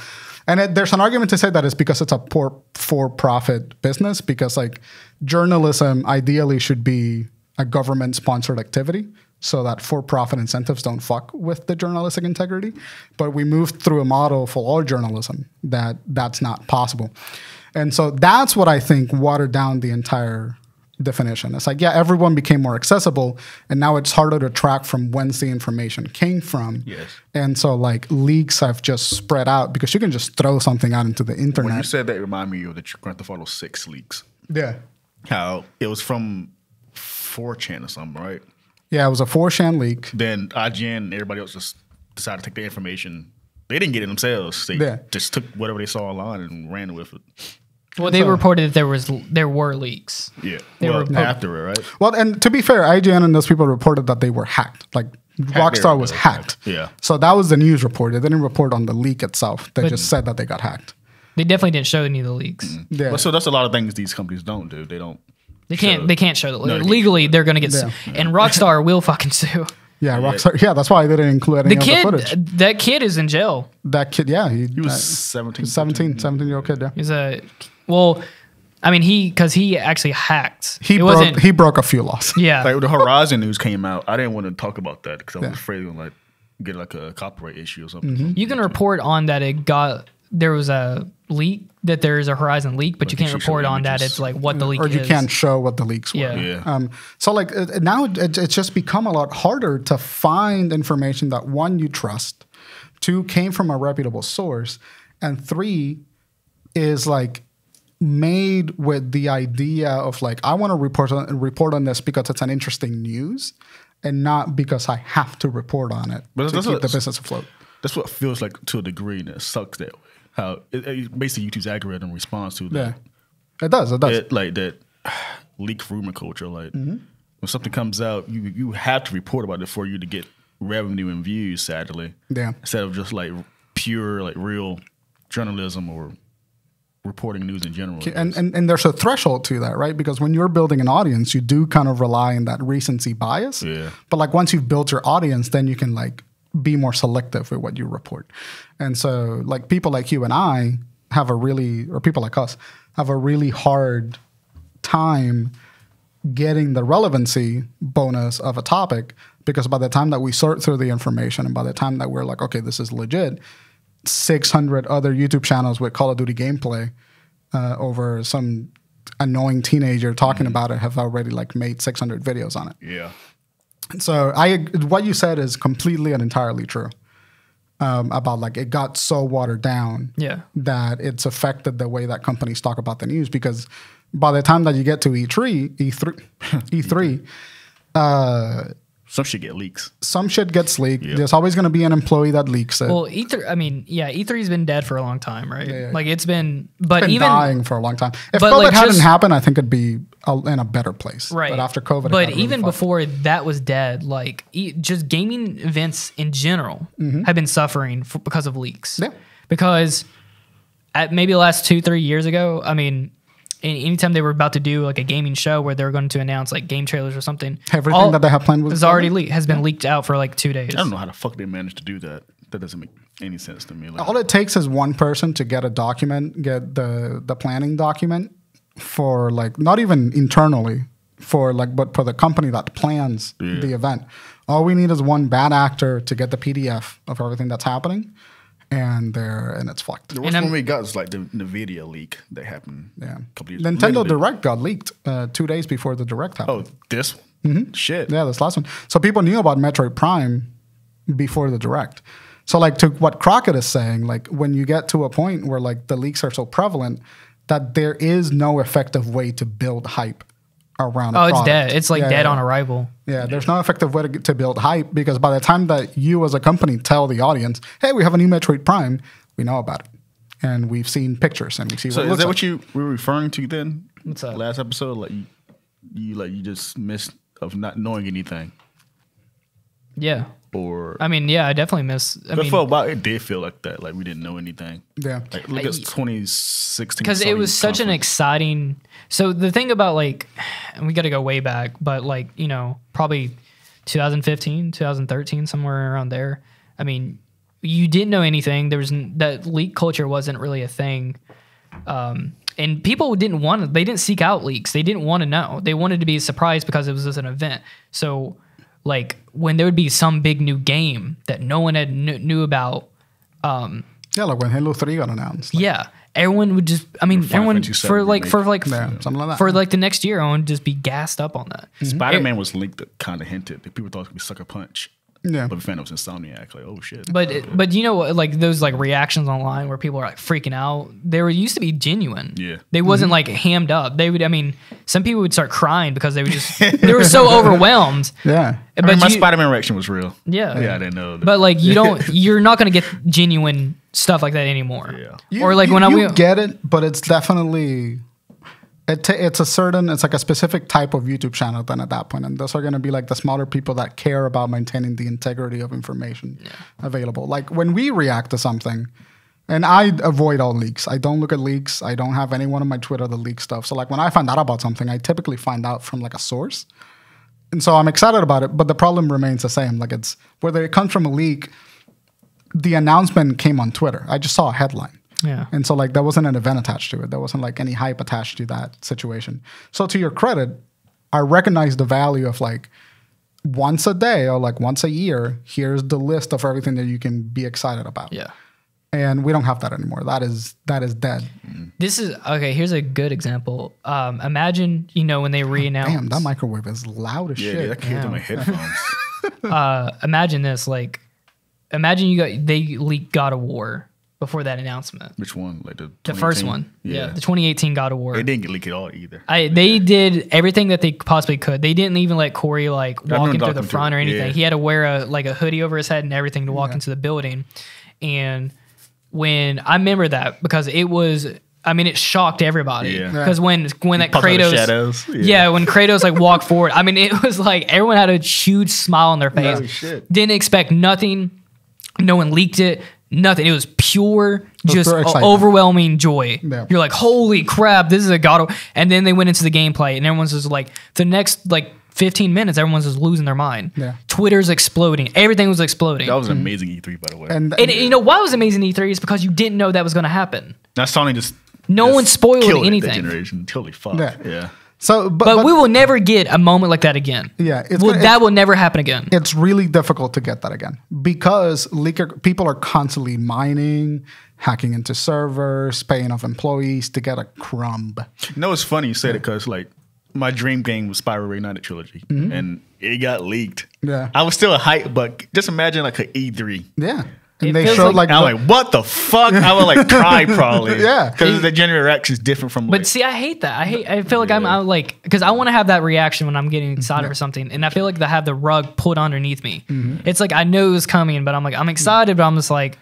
And there's an argument to say that it's because it's a poor for-profit business, because like journalism ideally should be a government-sponsored activity so that for-profit incentives don't fuck with the journalistic integrity. But we moved through a model for all journalism that's not possible. And so that's what I think watered down the entire definition. It's like, yeah, everyone became more accessible, and now it's harder to track from whence the information came from. Yes. And so like leaks have just spread out because you can just throw something out into the internet. When you said that, it reminded me of the Grand Theft Auto 6 leaks. Yeah. How it was from 4chan or something, right? Yeah, it was a 4chan leak. Then IGN and everybody else just decided to take the information. They didn't get it themselves. They just took whatever they saw online and ran with it. Well, they reported that there were leaks. Yeah, after it, right? Well, and to be fair, IGN and those people reported that they were hacked. Like Rockstar was hacked. Yeah. So that was the news report. They didn't report on the leak itself. They just said that they got hacked. They definitely didn't show any of the leaks. Mm-hmm. Yeah. So that's a lot of things these companies don't do. They don't. They can't show the legally. They're going to get sued, and Rockstar will fucking sue. Yeah, Rockstar. Yeah, that's why they didn't include any of the footage. That kid is in jail. That kid, yeah, he was 17. 17-year-old kid. Yeah, he's because he actually hacked. He broke a few laws. Yeah, like the Horizon news came out. I didn't want to talk about that because I was afraid of like get like a copyright issue or something. Mm-hmm. You can report on that there was a leak, that there is a Horizon leak, but you can't report on that it's like what the leak is. Or you can't show what the leaks were. Yeah. So like now it's just become a lot harder to find information that, one, you trust, two, came from a reputable source, and three, is like made with the idea of like, I want to report on this because it's an interesting news and not because I have to report on it to keep the business afloat. That's what feels like to a degree, and it sucks that way. How basically YouTube's algorithm responds to that. Yeah, it does. Like that leak rumor culture. Like when something comes out, you have to report about it for you to get revenue and views. Sadly, instead of just like pure like real journalism or reporting news in general. And there's a threshold to that, right? Because when you're building an audience, you do kind of rely on that recency bias. Yeah. But like once you've built your audience, then you can like be more selective with what you report. And so like people like you and I or people like us have a really hard time getting the relevancy bonus of a topic, because by the time that we sort through the information and by the time that we're like, okay, this is legit, 600 other YouTube channels with Call of Duty gameplay over some annoying teenager talking about it have already like made 600 videos on it. Yeah. So what you said is completely and entirely true about like it got so watered down that it's affected the way that companies talk about the news, because by the time that you get to E3, some shit get leaks. Some shit gets leaked. Yep. There's always going to be an employee that leaks it. Well, E3's been dead for a long time, right? Yeah. Like it's been dying for a long time. If COVID hadn't happened, I think it'd be in a better place. Right. But after COVID, but even before that was dead, like just gaming events in general have been suffering because of leaks. Yeah. Because at maybe the last 2-3 years ago, I mean, anytime they were about to do like a gaming show where they were going to announce like game trailers or something, everything that they have planned has already has been leaked out for like 2 days. I don't know how the fuck they managed to do that. That doesn't make any sense to me. Like, all it takes is one person to get a document, get the planning document for like, not even internally for like, but for the company that plans the event. All we need is one bad actor to get the PDF of everything that's happening, and it's fucked. The worst one we got was like the NVIDIA leak that happened. Yeah, a couple years Nintendo Direct got leaked 2 days before the Direct happened. Oh, this one? Shit. Yeah, this last one. So people knew about Metroid Prime before the Direct. So like to what Crockett is saying, like when you get to a point where like the leaks are so prevalent that there is no effective way to build hype around a product. It's dead. It's like dead on arrival. Yeah, there's no effective way to build hype because by the time that you as a company tell the audience, hey, we have a new Metroid Prime, we know about it. And we've seen pictures and we see what it looks like. So is that what you were referring to then? What's that? Last episode? Like you just missed of not knowing anything. Yeah. Or I mean, yeah, I definitely miss. It did feel like that. Like we didn't know anything. Yeah. Like look at 2016. Because it was such an exciting. So the thing about like, and we got to go way back, but like, you know, probably 2015, 2013, somewhere around there. I mean, you didn't know anything. There was that leak culture wasn't really a thing. And people they didn't seek out leaks. They didn't want to know. They wanted to be surprised because it was just an event. So like when there would be some big new game that no one had knew about. Yeah, like when Halo 3 got announced. Like, yeah. Everyone would just, I mean, everyone for something like that. For like the next year, everyone would just be gassed up on that. Spider-Man was linked that kind of hinted that people thought it could be Sucker Punch. Yeah. But we found it was Insomniac. Like, oh shit. But you know what? Like those like reactions online where people are like freaking out. They used to be genuine. Yeah. They wasn't like hammed up. They would. I mean, some people would start crying because they would just they were so overwhelmed. Yeah. But my Spider-Man reaction was real. Yeah. Yeah, I didn't know that. But like you're not gonna get genuine stuff like that anymore. Yeah. Or like you get it, but it's definitely. It's like a specific type of YouTube channel then at that point. And those are going to be like the smaller people that care about maintaining the integrity of information available. Like when we react to something, and I avoid all leaks. I don't look at leaks. I don't have anyone on my Twitter that leaks stuff. So like when I find out about something, I typically find out from like a source. And so I'm excited about it, but the problem remains the same. Like it's whether it comes from a leak, the announcement came on Twitter. I just saw a headline. Yeah. And so like there wasn't an event attached to it. There wasn't like any hype attached to that situation. So to your credit, I recognize the value of like once a day or like once a year, here's the list of everything that you can be excited about. Yeah. And we don't have that anymore. That is dead. This is okay. Here's a good example. Imagine, when they re-announced. Damn, that microwave is loud as shit. Yeah, that came through my headphones. Imagine this. Like, imagine they leaked God of War before that announcement. Which one? Like the first one. Yeah, the 2018 God of War. They didn't get leaked at all either. They did everything that they possibly could. They didn't even let Corey like walk in through the front or anything. Yeah. He had to wear a hoodie over his head and everything to walk into the building. And when I remember that because it shocked everybody. Because when that Kratos, when Kratos like walked forward, it was like everyone had a huge smile on their face. No shit. Didn't expect nothing. No one leaked it. Nothing. It was pure, just overwhelming joy. Yeah. You're like, holy crap, this is a God of... And then they went into the gameplay, and everyone's just like, the next 15 minutes, everyone's just losing their mind. Yeah. Twitter's exploding. Everything was exploding. That was an amazing E3, by the way. And you know why it was amazing E3 is because you didn't know that was going to happen. Now Sony just... No one spoiled anything. That generation. Totally fucked. Yeah. So, but we will never get a moment like that again. Yeah, that will never happen again. It's really difficult to get that again because people are constantly mining, hacking into servers, paying off employees to get a crumb. No, it's funny you said it because my dream game was Spyro Reignited Trilogy, and it got leaked. Yeah, I was still a hype, but just imagine an E3. Yeah. And they showed I'm like, what the fuck? I would cry probably. Yeah. Because the general reaction is different from But see, I hate that. I feel like I'm because I want to have that reaction when I'm getting excited for something. And I feel like they have the rug pulled underneath me. Mm-hmm. It's like, I know it's coming, but I'm excited, but I'm just like.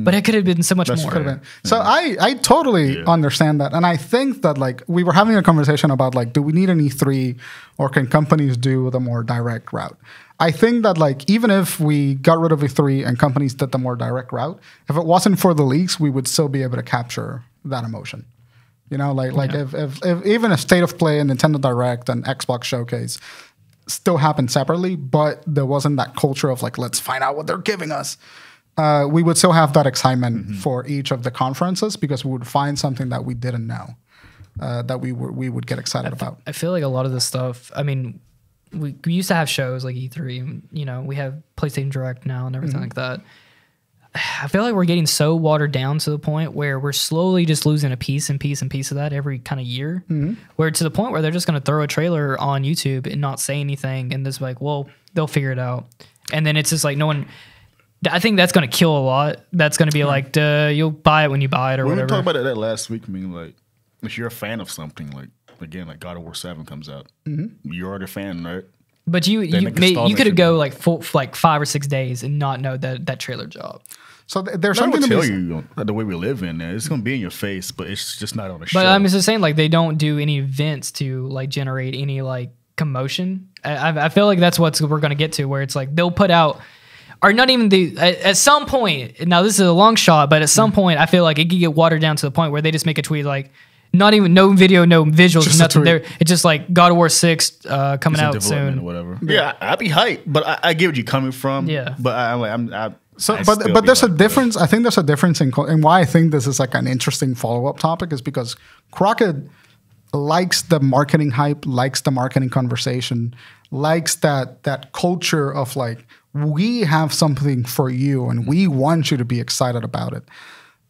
but it could have been so much more. Could have been. So I totally understand that. And I think that like we were having a conversation about like, do we need an E3 or can companies do the more direct route? I think that like even if we got rid of E3 and companies did the more direct route, if it wasn't for the leaks, we would still be able to capture that emotion. You know, if even a State of Play and Nintendo Direct and Xbox Showcase still happened separately, but there wasn't that culture of like, let's find out what they're giving us. We would still have that excitement for each of the conferences because we would find something that we didn't know that we would get excited about. I feel like a lot of this stuff, I mean, we used to have shows like E3, and, you know, we have PlayStation Direct now and everything like that. I feel like we're getting so watered down to the point where we're slowly just losing a piece of that every kind of year, where to the point where they're just going to throw a trailer on YouTube and not say anything. And just like, well, they'll figure it out. And then it's just like no one, I think that's going to kill a lot. That's going to be like, you'll buy it when you buy it or whatever. We talked about that last week. I mean, like, if you're a fan of something, like, again, like God of War 7 comes out, you're already a fan, right? But you could go like 5 or 6 days and not know that trailer job. So there's something to tell you the way we live in there. It's going to be in your face, but it's just not on the show. But I'm just saying, like, they don't do any events to like generate any like commotion. I feel like that's what we're going to get to, where it's like they'll put out, or not even at some point. Now this is a long shot, but at some point, I feel like it could get watered down to the point where they just make a tweet like, not even no video, no visuals, just nothing there. It's just like God of War 6 coming out soon or whatever. Yeah, I'd be hyped, but I get what you're coming from. Yeah, but but there's a difference. I think there's a difference in why I think this is like an interesting follow-up topic is because Crockett likes the marketing hype, likes the marketing conversation, likes that culture of like, we have something for you and we want you to be excited about it.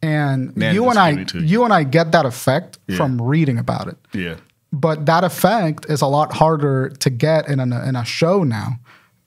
And you and I get that effect from reading about it. Yeah. But that effect is a lot harder to get in a show now,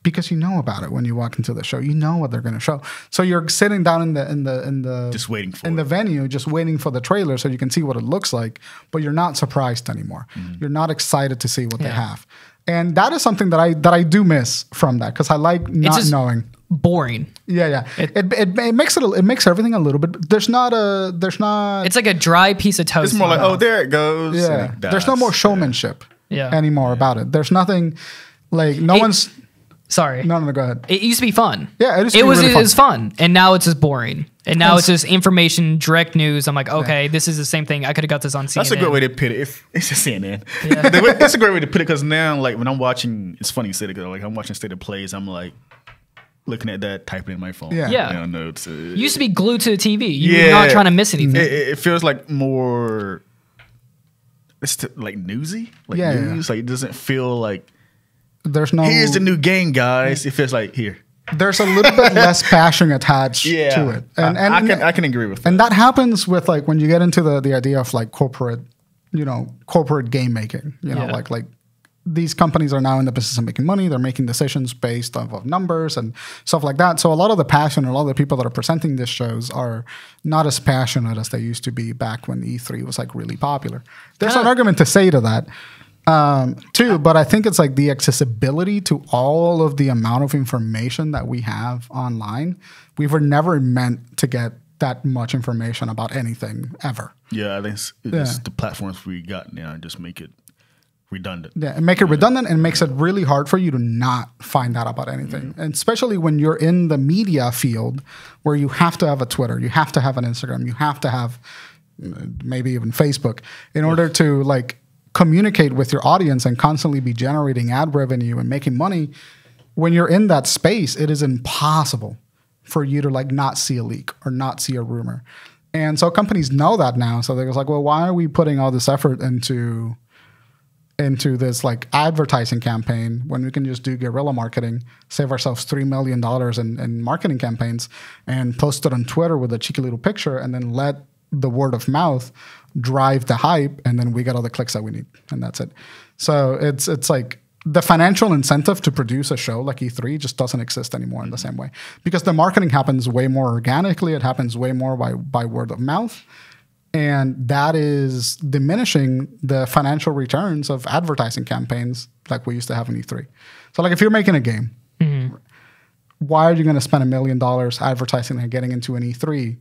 because you know about it when you walk into the show. You know what they're going to show. So you're sitting down in the just waiting for the venue, just waiting for the trailer so you can see what it looks like. But you're not surprised anymore. You're not excited to see what they have. And that is something that I do miss from that, because I like not knowing. Boring. Yeah. It makes everything a little bit. There's not. It's like a dry piece of toast. It's more like, oh, there it goes. Yeah. There's no more showmanship. Anymore about it. There's nothing like one's. Sorry. No, go ahead. It used to be fun. Yeah, it was fun, and now it's just boring. And now it's just information, direct news. I'm like, okay, this is the same thing. I could have got this on CNN. That's a good way to put it. It's just CNN. Yeah. That's a great way to put it, because now, like, when I'm watching, it's funny you said it, because like I'm watching State of Plays, I'm like looking at that, typing in my phone. Yeah. You know, you used to be glued to the TV. You're not trying to miss anything. It feels like more, like newsy, like news. Like it doesn't feel like. There's no. Here's the new game, guys. It feels like here. There's a little bit less passion attached to it, and I can agree with that. And that happens with like when you get into the idea of like corporate game making. Like these companies are now in the business of making money. They're making decisions based off of numbers and stuff like that. So a lot of the passion and a lot of the people that are presenting these shows are not as passionate as they used to be back when E3 was like really popular. There's an argument to say to that. Too, but I think it's like the accessibility to all of the amount of information that we have online. We were never meant to get that much information about anything ever. Yeah, I think it's the platforms we got now just make it redundant. Yeah, and make it redundant, and makes it really hard for you to not find out about anything. And especially when you're in the media field where you have to have a Twitter, you have to have an Instagram, you have to have maybe even Facebook in order to like communicate with your audience and constantly be generating ad revenue and making money. When you're in that space, it is impossible for you to like not see a leak or not see a rumor. And so companies know that now. So they're like, well, why are we putting all this effort into this like advertising campaign when we can just do guerrilla marketing, save ourselves $3 million in marketing campaigns, and post it on Twitter with a cheeky little picture, and then let the word of mouth drive the hype, and then we get all the clicks that we need, and that's it. So it's like the financial incentive to produce a show like E3 just doesn't exist anymore in the same way, because the marketing happens way more organically. It happens way more by word of mouth, and that is diminishing the financial returns of advertising campaigns like we used to have in E3. So like if you're making a game, why are you going to spend $1 million advertising and getting into an E3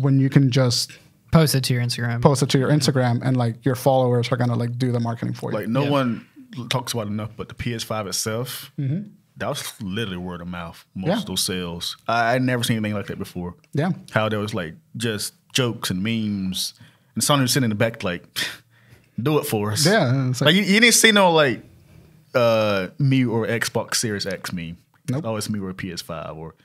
when you can just post it to your Instagram. And like your followers are gonna like do the marketing for you. Like no one talks about it enough, but the PS5 itself, that was literally word of mouth. Most of those sales, I never seen anything like that before. Yeah, how there was like just jokes and memes, and Sony was sitting in the back like, do it for us. Yeah, like you didn't see no like me or Xbox Series X meme. Nope. It's always me or a PS5 or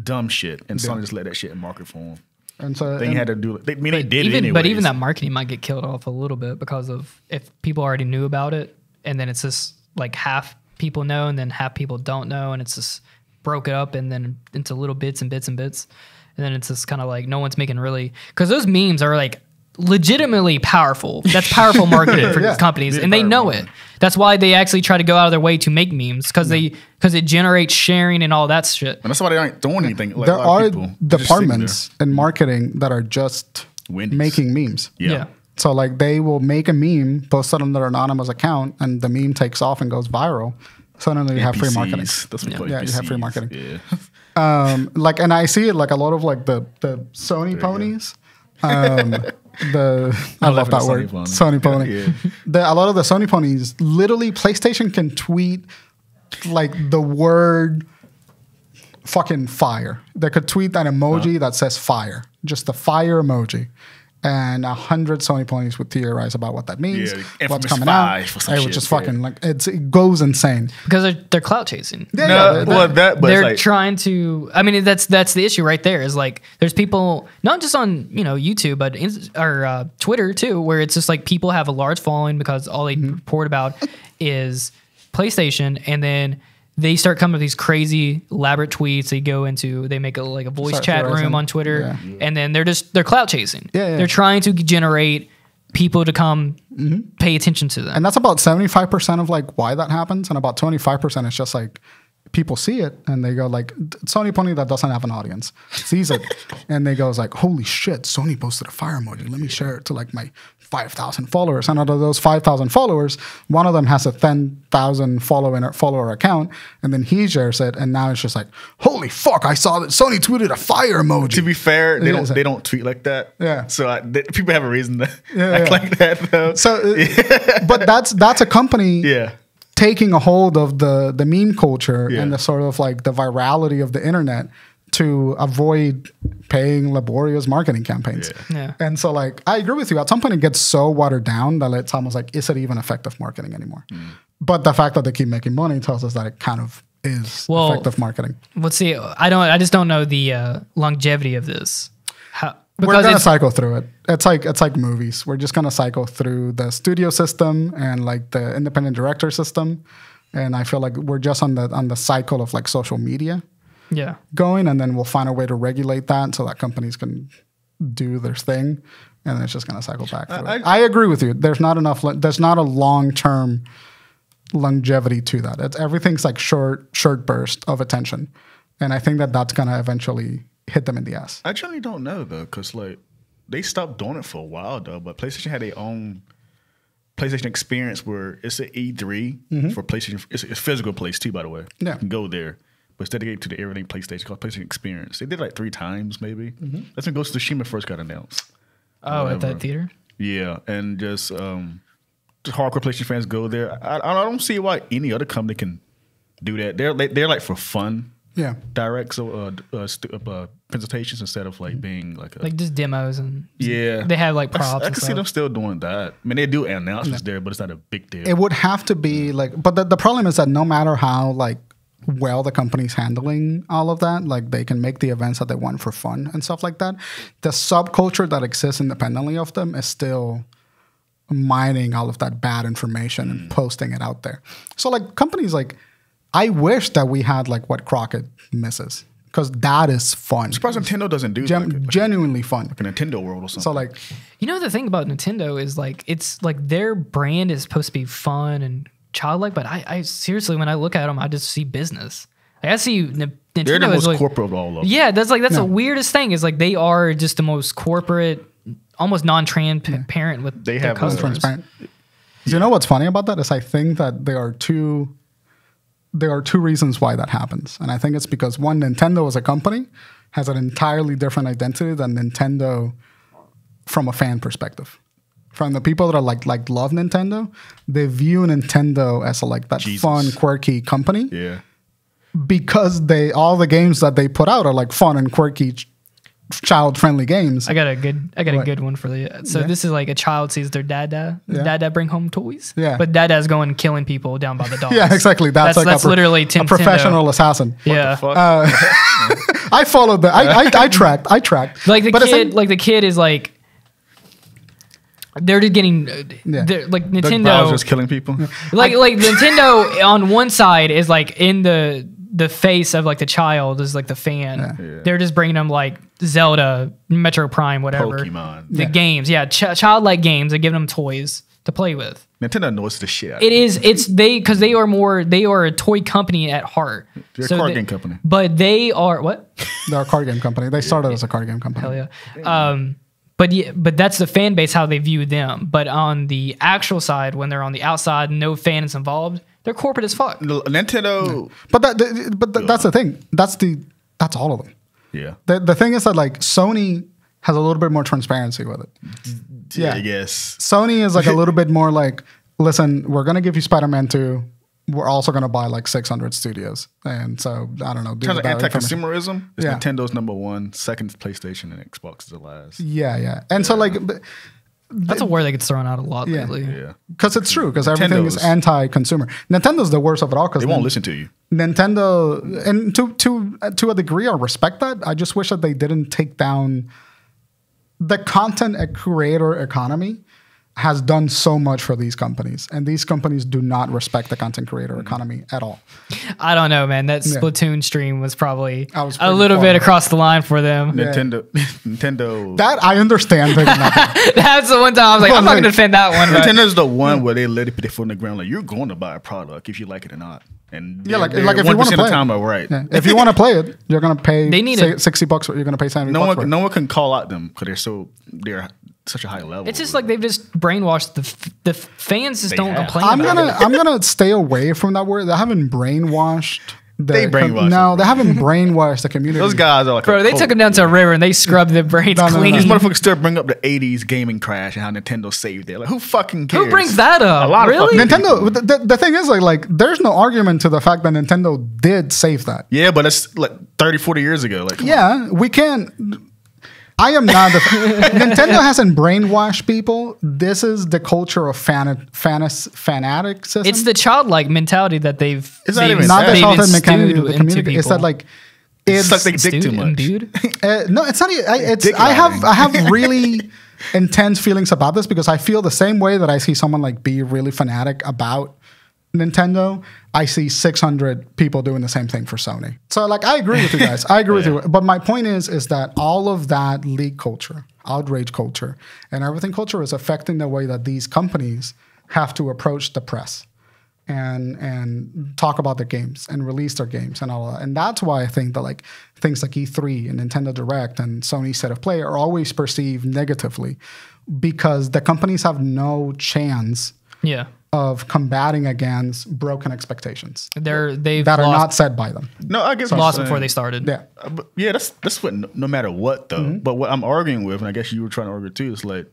dumb shit, and Sony just let that shit in market for them. And so they had to do it. They did it even, anyways. but even that marketing might get killed off a little bit because of if people already knew about it, and then it's just like half people know, and then half people don't know, and it's just broke it up and then into little bits and bits and bits, and then it's just kind of like no one's making really, because those memes are like legitimately powerful. That's powerful marketing for these companies, and they know it. That's why they actually try to go out of their way to make memes, because it generates sharing and all that shit. And that's why they aren't doing anything. Like there are departments in marketing that are just making memes. Yeah. So like they will make a meme, post it on their anonymous account, and the meme takes off and goes viral. Suddenly you have free marketing. That's what you you have free marketing. Yeah. Like, and I see it like a lot of like the Sony ponies. I love that word, Sony pony. A lot of the Sony ponies, literally, PlayStation can tweet like the word fucking fire. They could tweet an emoji that says fire, just the fire emoji, and 100 Sony ponies would theorize about what that means, what's coming out. It would just fucking like it goes insane because they're clout chasing. They're trying to. I mean, that's the issue right there. Is like there's people not just on YouTube, but Twitter too, where it's just like people have a large following because all they report about is PlayStation, and then they start coming with these crazy elaborate tweets. They make a voice chat room on Twitter, and then they're clout chasing. They're trying to generate people to come pay attention to them. And that's about 75% of like why that happens, and about 25% is just like people see it and they go like, Sony pony that doesn't have an audience sees it and they goes like, holy shit, Sony posted a fire emoji. Let me share it to like my 5,000 followers. And out of those 5,000 followers, one of them has a 10,000 follower account, and then he shares it, and now it's just like, holy fuck, I saw that Sony tweeted a fire emoji. To be fair, they don't tweet like that. Yeah. So people have a reason to act like that though. So, but that's a company taking a hold of the meme culture and the sort of like the virality of the internet to avoid paying laborious marketing campaigns. And so like, I agree with you. At some point it gets so watered down that it's almost like, is it even effective marketing anymore? But the fact that they keep making money tells us that it kind of is effective marketing. Let's see. I just don't know the longevity of this. We're gonna cycle through it. It's like movies. We're just gonna cycle through the studio system and like the independent director system. And I feel like we're just on the cycle of like social media. Going, and then we'll find a way to regulate that so that companies can do their thing, and then it's just going to cycle back through it. I agree with you. There's not a long-term longevity to that. Everything's like short burst of attention, and I think that's going to eventually hit them in the ass. I generally don't know though, because like they stopped doing it for a while though, but PlayStation had their own PlayStation experience where it's an E3 for PlayStation. It's a physical place too, by the way. You can go there. But it's dedicated to the everything PlayStation, called PlayStation Experience. They did like 3 times, maybe. That's when Ghost of Tsushima first got announced. Oh, at that theater? Yeah, and just hardcore PlayStation fans go there. I don't see why any other company can do that. They're like for fun. Directs presentations instead of like being like just demos and they have like props. I can see them still doing that. I mean, they do announcements there, but it's not a big deal. It would have to be like, but the problem is that no matter how like well the company's handling all of that, like they can make the events that they want for fun and stuff like that, the subculture that exists independently of them is still mining all of that bad information and posting it out there. So like companies like, I wish that we had like what Crockett misses, because that is fun. I'm surprised Nintendo doesn't do genuinely fun. Like a Nintendo World or something. So like, the thing about Nintendo is like, it's like their brand is supposed to be fun and childlike, but I seriously, when I look at them, I just see business. Like I see Nintendo. They're the most like, corporate of all of them. Yeah, that's the weirdest thing is like they are just the most corporate, almost non-transparent with their customers. You know what's funny about that is I think that there are two reasons why that happens, and I think it's because one, Nintendo as a company has an entirely different identity than Nintendo from a fan perspective. From the people that are like love Nintendo, they view Nintendo as that fun, quirky company. Yeah. Because all the games that they put out are like fun and quirky, child-friendly games. I got a good one for you. So this is like a child sees their dad bring home toys. Yeah. But dada's going and killing people down by the dogs. Yeah, exactly. That's literally Nintendo. A professional assassin. Yeah. I followed that. I tracked. Like the kid is like. They're just getting like Nintendo. Bowser's killing people. Like Nintendo on one side is like in the face of like the child is like the fan. Yeah. They're just bringing them like Zelda, Metro Prime, whatever. Pokemon. The games, childlike games. They're giving them toys to play with. Nintendo knows the shit out of it. Because they are a toy company at heart. They're a card game company. But they are what? They're a card game company. They started as a card game company. Hell yeah. But that's the fan base, how they view them. But on the actual side, when they're on the outside, no fans involved, they're corporate as fuck. Nintendo. But that's the thing. That's all of them. Yeah. The thing is that like Sony has a little bit more transparency with it. Yeah, I guess. Sony is like a little bit more like, listen, we're gonna give you Spider-Man 2. We're also going to buy like 600 studios. And so, I don't know. In terms of anti-consumerism, it's Nintendo's number one, second PlayStation, and Xbox is the last. Yeah. And so like... That's a word that gets thrown out a lot lately. Yeah. Because it's true, because everything is anti-consumer. Nintendo's the worst of it all. Because they won't listen to you. Nintendo, and to a degree, I respect that. I just wish that they didn't take down the content creator economy. Has done so much for these companies, and these companies do not respect the content creator economy at all. I don't know, man. That Splatoon stream was probably a little bit across the line for them. Nintendo. That I understand. That's the one time I was like, I'm not going to defend that one. Nintendo's the one where they let it put their foot on the ground, like you're going to buy a product if you like it or not. And like if you want to play it, yeah. If you want to play it, you're going to pay. They need $60. You're going to pay $70. No one can call out them because they're such a high level. It's just like they've just brainwashed the fans. Just don't complain. I'm gonna stay away from that word. They haven't brainwashed. They brainwashed. No, they haven't brainwashed the community. Those guys are like, bro. They took them down to a river and they scrubbed their brains clean. These motherfuckers still bring up the '80s gaming crash and how Nintendo saved it. Like, who fucking cares? Who brings that up? A lot really? of Nintendo. The thing is, like, there's no argument to the fact that Nintendo did save that. Yeah, but it's like 30, 40 years ago. Like, we can't. I am not. Nintendo hasn't brainwashed people. This is the culture of fanaticism. It's the childlike mentality that they've. It's not even not the childhood mentality of the community. It's that like it's like they dig too much. No, it's not. I have really intense feelings about this because I feel the same way that I see someone like be really fanatic about Nintendo. I see 600 people doing the same thing for Sony. So like, I agree with you guys. I agree with you. But my point is that all of that leak culture, outrage culture, and everything culture is affecting the way that these companies have to approach the press and talk about their games and release their games and all that. And that's why I think that like things like E3 and Nintendo Direct and Sony State of Play are always perceived negatively because the companies have no chance of combating against broken expectations that are not set by them. No, I guess lost before they started. Yeah, that's what. No matter what, though. Mm-hmm. But what I'm arguing with, and I guess you were trying to argue too, is like,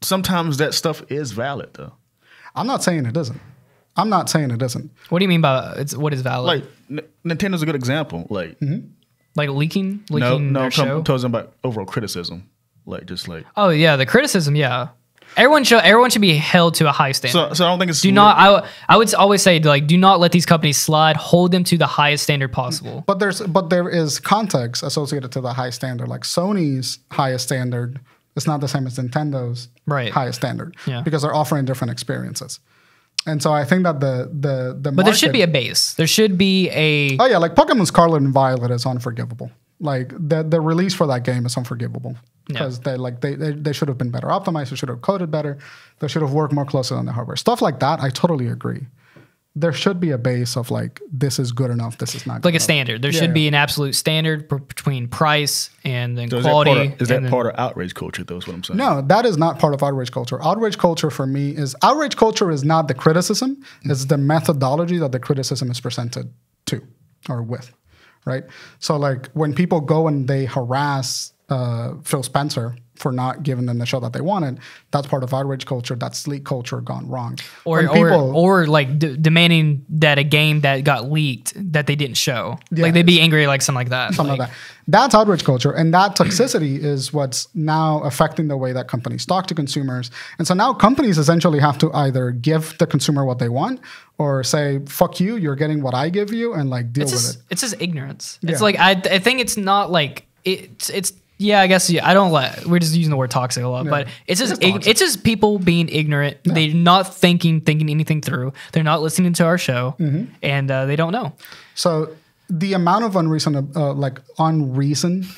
sometimes that stuff is valid, though. I'm not saying it isn't. What do you mean by what is valid? Like Nintendo's a good example. Like, like leaking no, their show. I'm talking about overall criticism. Like just like the criticism, Everyone should be held to a high standard. So I don't think it's I would always say like do not let these companies slide. Hold them to the highest standard possible. But there is context associated to the high standard. Like Sony's highest standard is not the same as Nintendo's highest standard because they're offering different experiences. And so I think that the but there should be a base. There should be a like Pokemon Scarlet and Violet is unforgivable. Like the release for that game is unforgivable. Because they should have been better optimized, they should have coded better, they should have worked more closely on the hardware. Stuff like that, I totally agree. There should be a base of like, this is good enough, this is not good like enough. A standard. There should be an absolute standard between price and then quality. Is that part of outrage culture, though, is what I'm saying? No, that is not part of outrage culture. Outrage culture for me is not the criticism, it's the methodology that the criticism is presented to. or with, right? So like when people go and they harass Phil Spencer for not giving them the show that they wanted, that's part of outrage culture. That's leak culture gone wrong. Or like demanding that a game that got leaked that they didn't show. Like they'd be angry, like something like that. Something like that. That's outrage culture. And that toxicity is what's now affecting the way that companies talk to consumers. And so now companies essentially have to either give the consumer what they want or say, fuck you, you're getting what I give you, and like deal with it. It's just ignorance. It's like, I think it's not like, it's yeah, I guess I don't let. We're just using the word toxic a lot, but it's just people being ignorant. Yeah. They're not thinking anything through. They're not listening to our show, and they don't know. So the amount of unreason,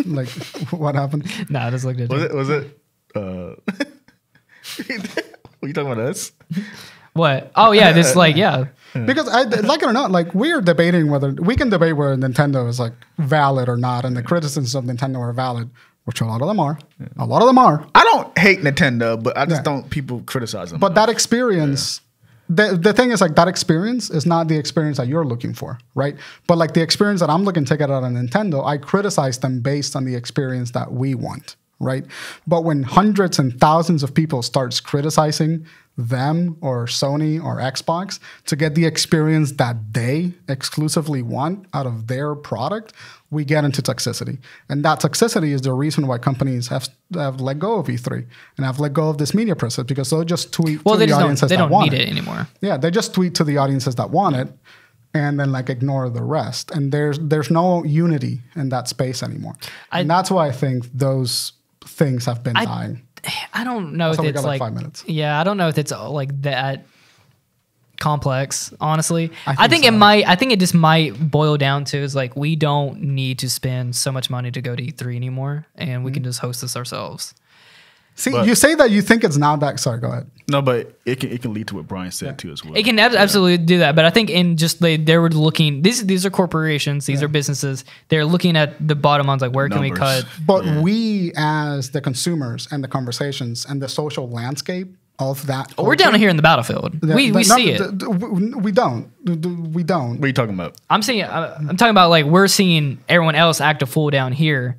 like what happened? Nah, just looked at you. Was it? Were you talking about us? What? Oh yeah, this yeah. Because like it or not, like we're debating whether Nintendo is like valid or not, and the criticisms of Nintendo are valid, which a lot of them are. A lot of them are. I don't hate Nintendo, but I just don't people criticize them. But that experience, the thing is like that experience is not the experience that you're looking for, right? But like the experience that I'm looking to get out of Nintendo, I criticize them based on the experience that we want, right? But when hundreds and thousands of people starts criticizing them or Sony or Xbox to get the experience that they exclusively want out of their product, we get into toxicity. And that toxicity is the reason why companies have let go of E3 and have let go of this media process, because they'll just tweet to the audiences that want it. They don't need it anymore. Yeah, they just tweet to the audiences that want it and then like ignore the rest. And there's no unity in that space anymore. And that's why I think those things have been dying. I don't know if it's like 5 minutes. Yeah, I don't know if it's like that complex, honestly. I think it just might boil down to is like we don't need to spend so much money to go to E3 anymore, and we can just host this ourselves. See, you say that you think it's not that. Sorry, go ahead. No, but it can lead to what Bryan said too as well. It can absolutely do that, but I think in just they were looking. These are corporations. These are businesses. They're looking at the bottom lines, like where can we cut? But we, as the consumers and the conversations and the social landscape of that, culture, we're down here in the battlefield. We see it. We don't. We don't. What are you talking about? I'm talking about like we're seeing everyone else act a fool down here.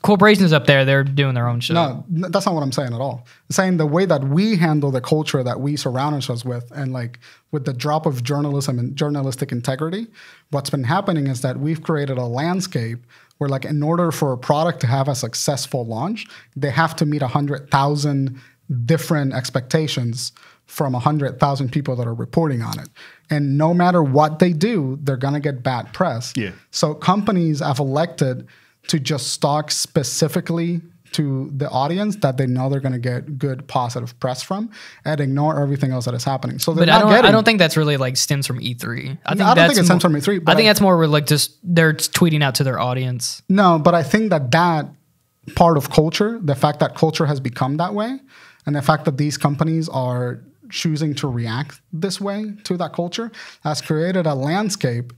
Corporations up there, they're doing their own shit. No, that's not what I'm saying at all. I'm saying the way that we handle the culture that we surround ourselves with, and like with the drop of journalism and journalistic integrity, what's been happening is that we've created a landscape where, like, in order for a product to have a successful launch, they have to meet 100,000 different expectations from 100,000 people that are reporting on it. And no matter what they do, they're going to get bad press. Yeah. So companies have elected to just talk specifically to the audience that they know they're going to get good positive press from, and ignore everything else that is happening. So they're I don't think that's really like stems from E3. I don't think it stems from E3. I think that's more like just they're tweeting out to their audience. No, but I think that part of culture, the fact that culture has become that way, and the fact that these companies are choosing to react this way to that culture, has created a landscape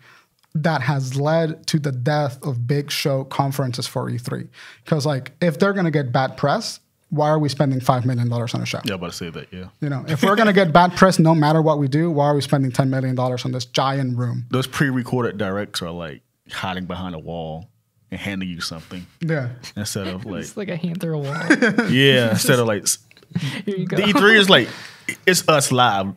that has led to the death of big show conferences for E3. Because like, if they're going to get bad press, why are we spending $5 million on a show? Yeah, I'm about to say that, yeah. You know, if we're going to get bad press no matter what we do, why are we spending $10 million on this giant room? Those pre-recorded directs are like hiding behind a wall and handing you something. Yeah. Instead of like... It's like a hand through a wall. Yeah, instead of like... Here you go. The E3 is like, it's us live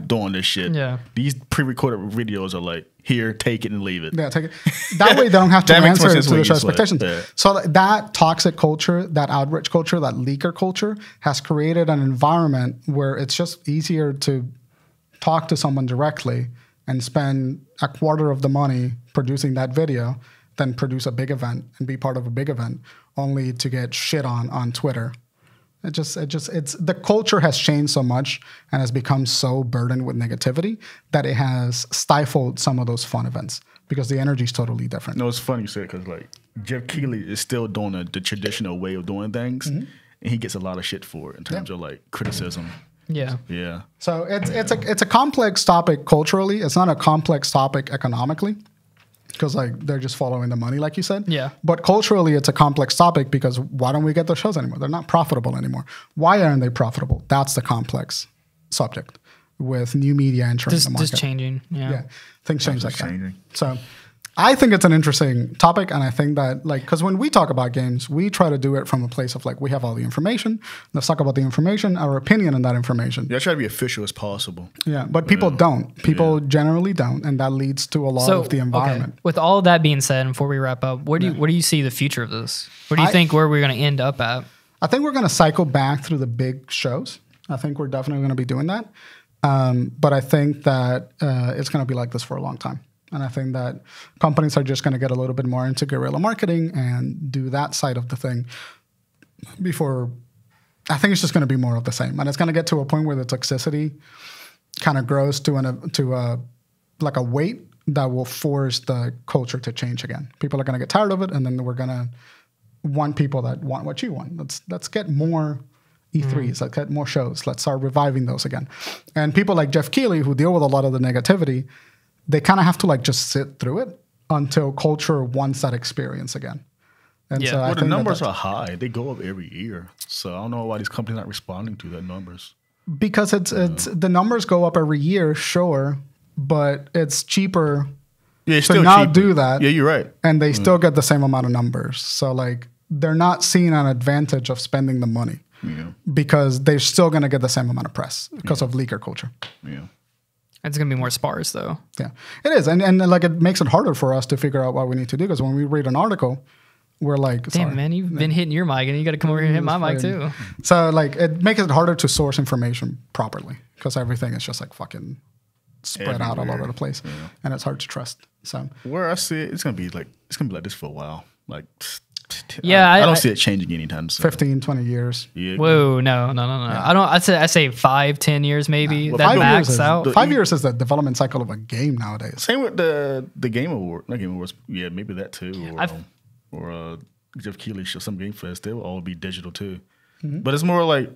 doing this shit. Yeah. These pre-recorded videos are like, here, take it and leave it. Yeah, take it. That way they don't have to answer to the show expectations. So that toxic culture, that outrage culture, that leaker culture has created an environment where it's just easier to talk to someone directly and spend a quarter of the money producing that video than produce a big event and be part of a big event only to get shit on Twitter. It's the culture has changed so much and has become so burdened with negativity that it has stifled some of those fun events because the energy is totally different. No, it's funny you said, because like Jeff Keighley is still doing the traditional way of doing things, and he gets a lot of shit for it in terms of like criticism. Yeah. Yeah. So it's a complex topic culturally. It's not a complex topic economically, because like they're just following the money, like you said. Yeah. But culturally, it's a complex topic because why don't we get those shows anymore? They're not profitable anymore. Why aren't they profitable? That's the complex subject with new media entering the market. Just changing. Yeah. Things change like that. So I think it's an interesting topic, and I think that, like, because when we talk about games, we try to do it from a place of, like, we have all the information. Let's talk about the information, our opinion on that information. Yeah, I try to be official as possible. Yeah, but people don't. People generally don't, and that leads to a lot of the environment. Okay. With all of that being said, and before we wrap up, where do you see the future of this? Where do you think where we're going to end up at? I think we're going to cycle back through the big shows. I think we're definitely going to be doing that. But I think that it's going to be like this for a long time. And I think that companies are just going to get a little bit more into guerrilla marketing and do that side of the thing before. I think it's just going to be more of the same. And it's going to get to a point where the toxicity kind of grows to a weight that will force the culture to change again. People are going to get tired of it, and then we're going to want people that want what you want. Let's get more E3s, let's get more shows. Let's start reviving those again. And people like Jeff Keighley, who deal with a lot of the negativity, they kind of have to, like, just sit through it until culture wants that experience again. And so well, the numbers are high. They go up every year. So I don't know why these companies aren't responding to that numbers. Because it's the numbers go up every year, sure, but it's cheaper to not do that. Yeah, you're right. And they still get the same amount of numbers. So, like, they're not seeing an advantage of spending the money because they're still going to get the same amount of press because of leaker culture. Yeah. It's going to be more sparse, though. Yeah, it is. And like, it makes it harder for us to figure out what we need to do, because when we read an article, we're like, damn, man, you've been hitting your mic, and you got to come over here and hit my mic, too. So, like, it makes it harder to source information properly because everything is just, like, fucking spread out all over the place. Yeah. And it's hard to trust. So where I see it, it's going to be like this for a while. Like, yeah, I don't see it changing anytime soon. 15, 20 years. Yeah. Whoa, no. Yeah. I say 5, 10 years maybe. Well, that max out. 5 years is the development cycle of a game nowadays. Same with the Game Award, not Game Awards. Yeah, maybe that too. Or Jeff Keighley show, some Game Fest. They will all be digital too. Mm-hmm. But it's more like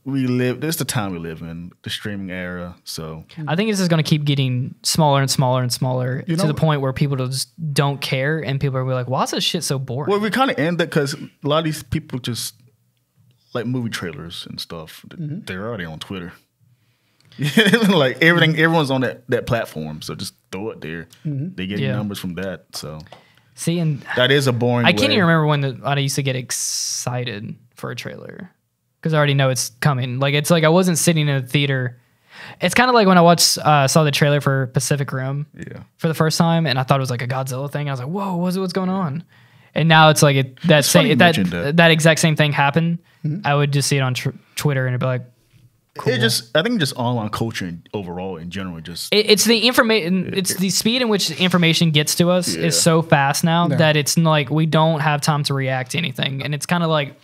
this is the time we live in, the streaming era. So I think it's just going to keep getting smaller and smaller and smaller to the point where people just don't care, and people are like, "Why is this shit so boring?" Well, we kind of end that because a lot of these people just like movie trailers and stuff. Mm-hmm. They're already on Twitter. Like everyone's on that platform, so just throw it there. Mm-hmm. They get numbers from that. So see, and that is a boring. I can't even remember when I used to get excited for a trailer, because I already know it's coming. Like, it's like I wasn't sitting in a theater. It's kind of like when I saw the trailer for Pacific Rim for the first time, and I thought it was like a Godzilla thing. I was like, whoa, what's going on? And now it's like that exact same thing happened. Mm-hmm. I would just see it on Twitter, and it'd be like, cool. I think just online culture overall in general, it's the information. It's the speed in which information gets to us is so fast now that it's like we don't have time to react to anything, and it's kind of like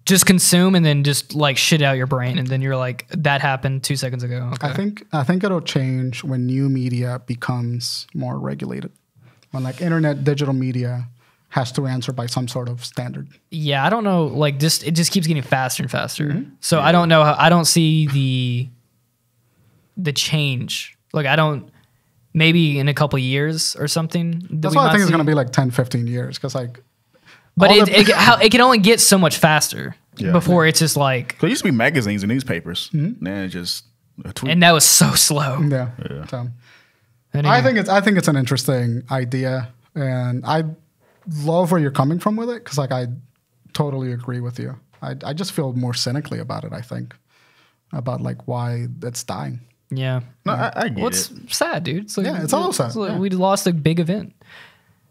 just consume and then just like shit out your brain, and then you're like, that happened 2 seconds ago. Okay. I think it'll change when new media becomes more regulated, when like internet digital media has to answer by some sort of standard. Yeah, I don't know. Like, it just keeps getting faster and faster. Mm-hmm. So I don't know. I don't see the change. Like, maybe in a couple of years or something. That's why I think it's going to be like 10, 15 years. Because like, but it can only get so much faster before it's just like. So it used to be magazines and newspapers. Mm-hmm. Now it's just a tweet. And that was so slow. Yeah. So, I think it's an interesting idea, and I love where you're coming from with it, because like I totally agree with you. I just feel more cynically about it. I think about like why it's dying. Yeah. No, I get it. It's sad, dude. It's like, it's all sad. We lost a big event,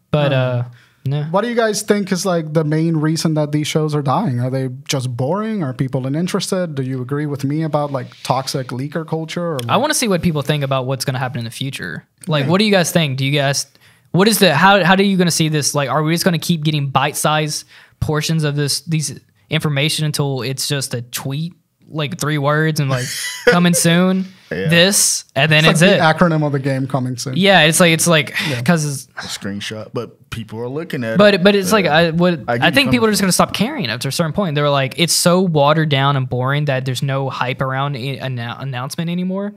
but no. What do you guys think is like the main reason that these shows are dying? Are they just boring? Are people uninterested? Do you agree with me about like toxic leaker culture? Or like, I want to see what people think about what's going to happen in the future. Like, what do you guys think? What is how are you going to see this? Like, are we just going to keep getting bite-sized portions of these information until it's just a tweet, like 3 words, and like coming soon, this, and then it's like the acronym of the game, coming soon. Yeah, it's like because it's a screenshot, but people are looking at it. But it's like I think people are just going to stop caring after a certain point. They're like, it's so watered down and boring that there's no hype around announcement anymore.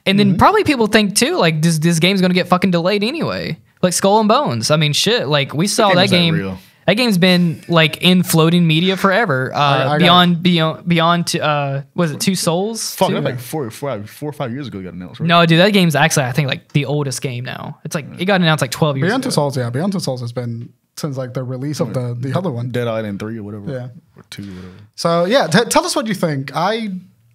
And then probably people think too, like this game's going to get fucking delayed anyway. Like Skull and Bones. I mean, shit. Like we saw that game. That game's been like in floating media forever. Beyond was it Two Souls? Fuck, that like 4 or 5 years ago it got announced, right? No, dude, that game's actually I think like the oldest game now. It's like it got announced like 12 years Beyond ago. Two Souls, yeah. Beyond Two Souls has been since like the release of the other one. Dead Island 3 or whatever. Yeah. Or 2 or whatever. So yeah, tell us what you think. I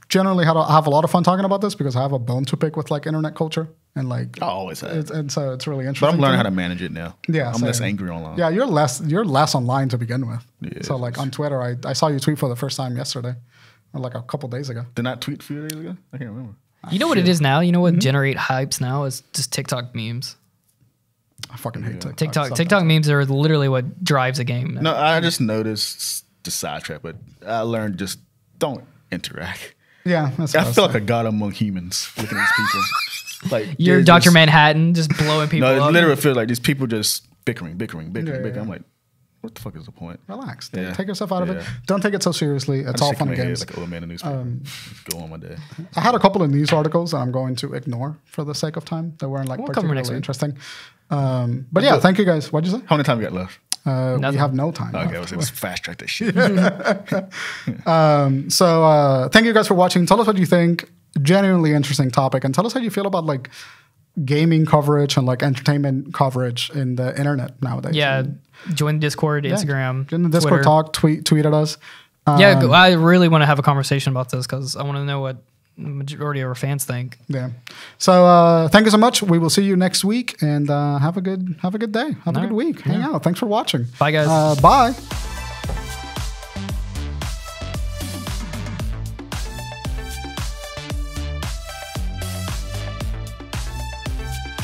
generally have a lot of fun talking about this because I have a bone to pick with like internet culture and like I always have. And so it's really interesting. But I'm learning how to manage it now. Yeah, I'm less angry online. Yeah, you're less online to begin with. Yeah, so like on Twitter, I saw you tweet for the first time yesterday, or like a couple days ago. Did I tweet a few days ago? I can't remember. You know what it is now? You know what generate hypes now is just TikTok memes. I fucking hate TikTok. TikTok memes are literally what drives a game. No, I just noticed the sidetrack, but I learned just don't interact. Yeah, that's I feel like a god among humans looking at these people. Like you're Dr. Manhattan just blowing people up. No, it literally feels like these people just bickering. I'm like, what the fuck is the point? Relax. Take yourself out of it. Don't take it so seriously. It's all fun and games. Like an old man in newspaper. Go on my day. I had a couple of news articles that I'm going to ignore for the sake of time. That weren't like particularly interesting. But yeah, thank you guys. What'd you say? How many time we got left? We have no time. Okay, let's fast track that shit. So thank you guys for watching. Tell us what you think. Genuinely interesting topic, and tell us how you feel about like gaming coverage and like entertainment coverage in the internet nowadays. Yeah, join the Discord, Instagram, join the Discord, Twitter. tweet at us. I really want to have a conversation about this because I want to know what the majority of our fans think. Yeah. So thank you so much. We will see you next week, and have a good day. Have a good week. Hang out. Thanks for watching. Bye, guys. Bye.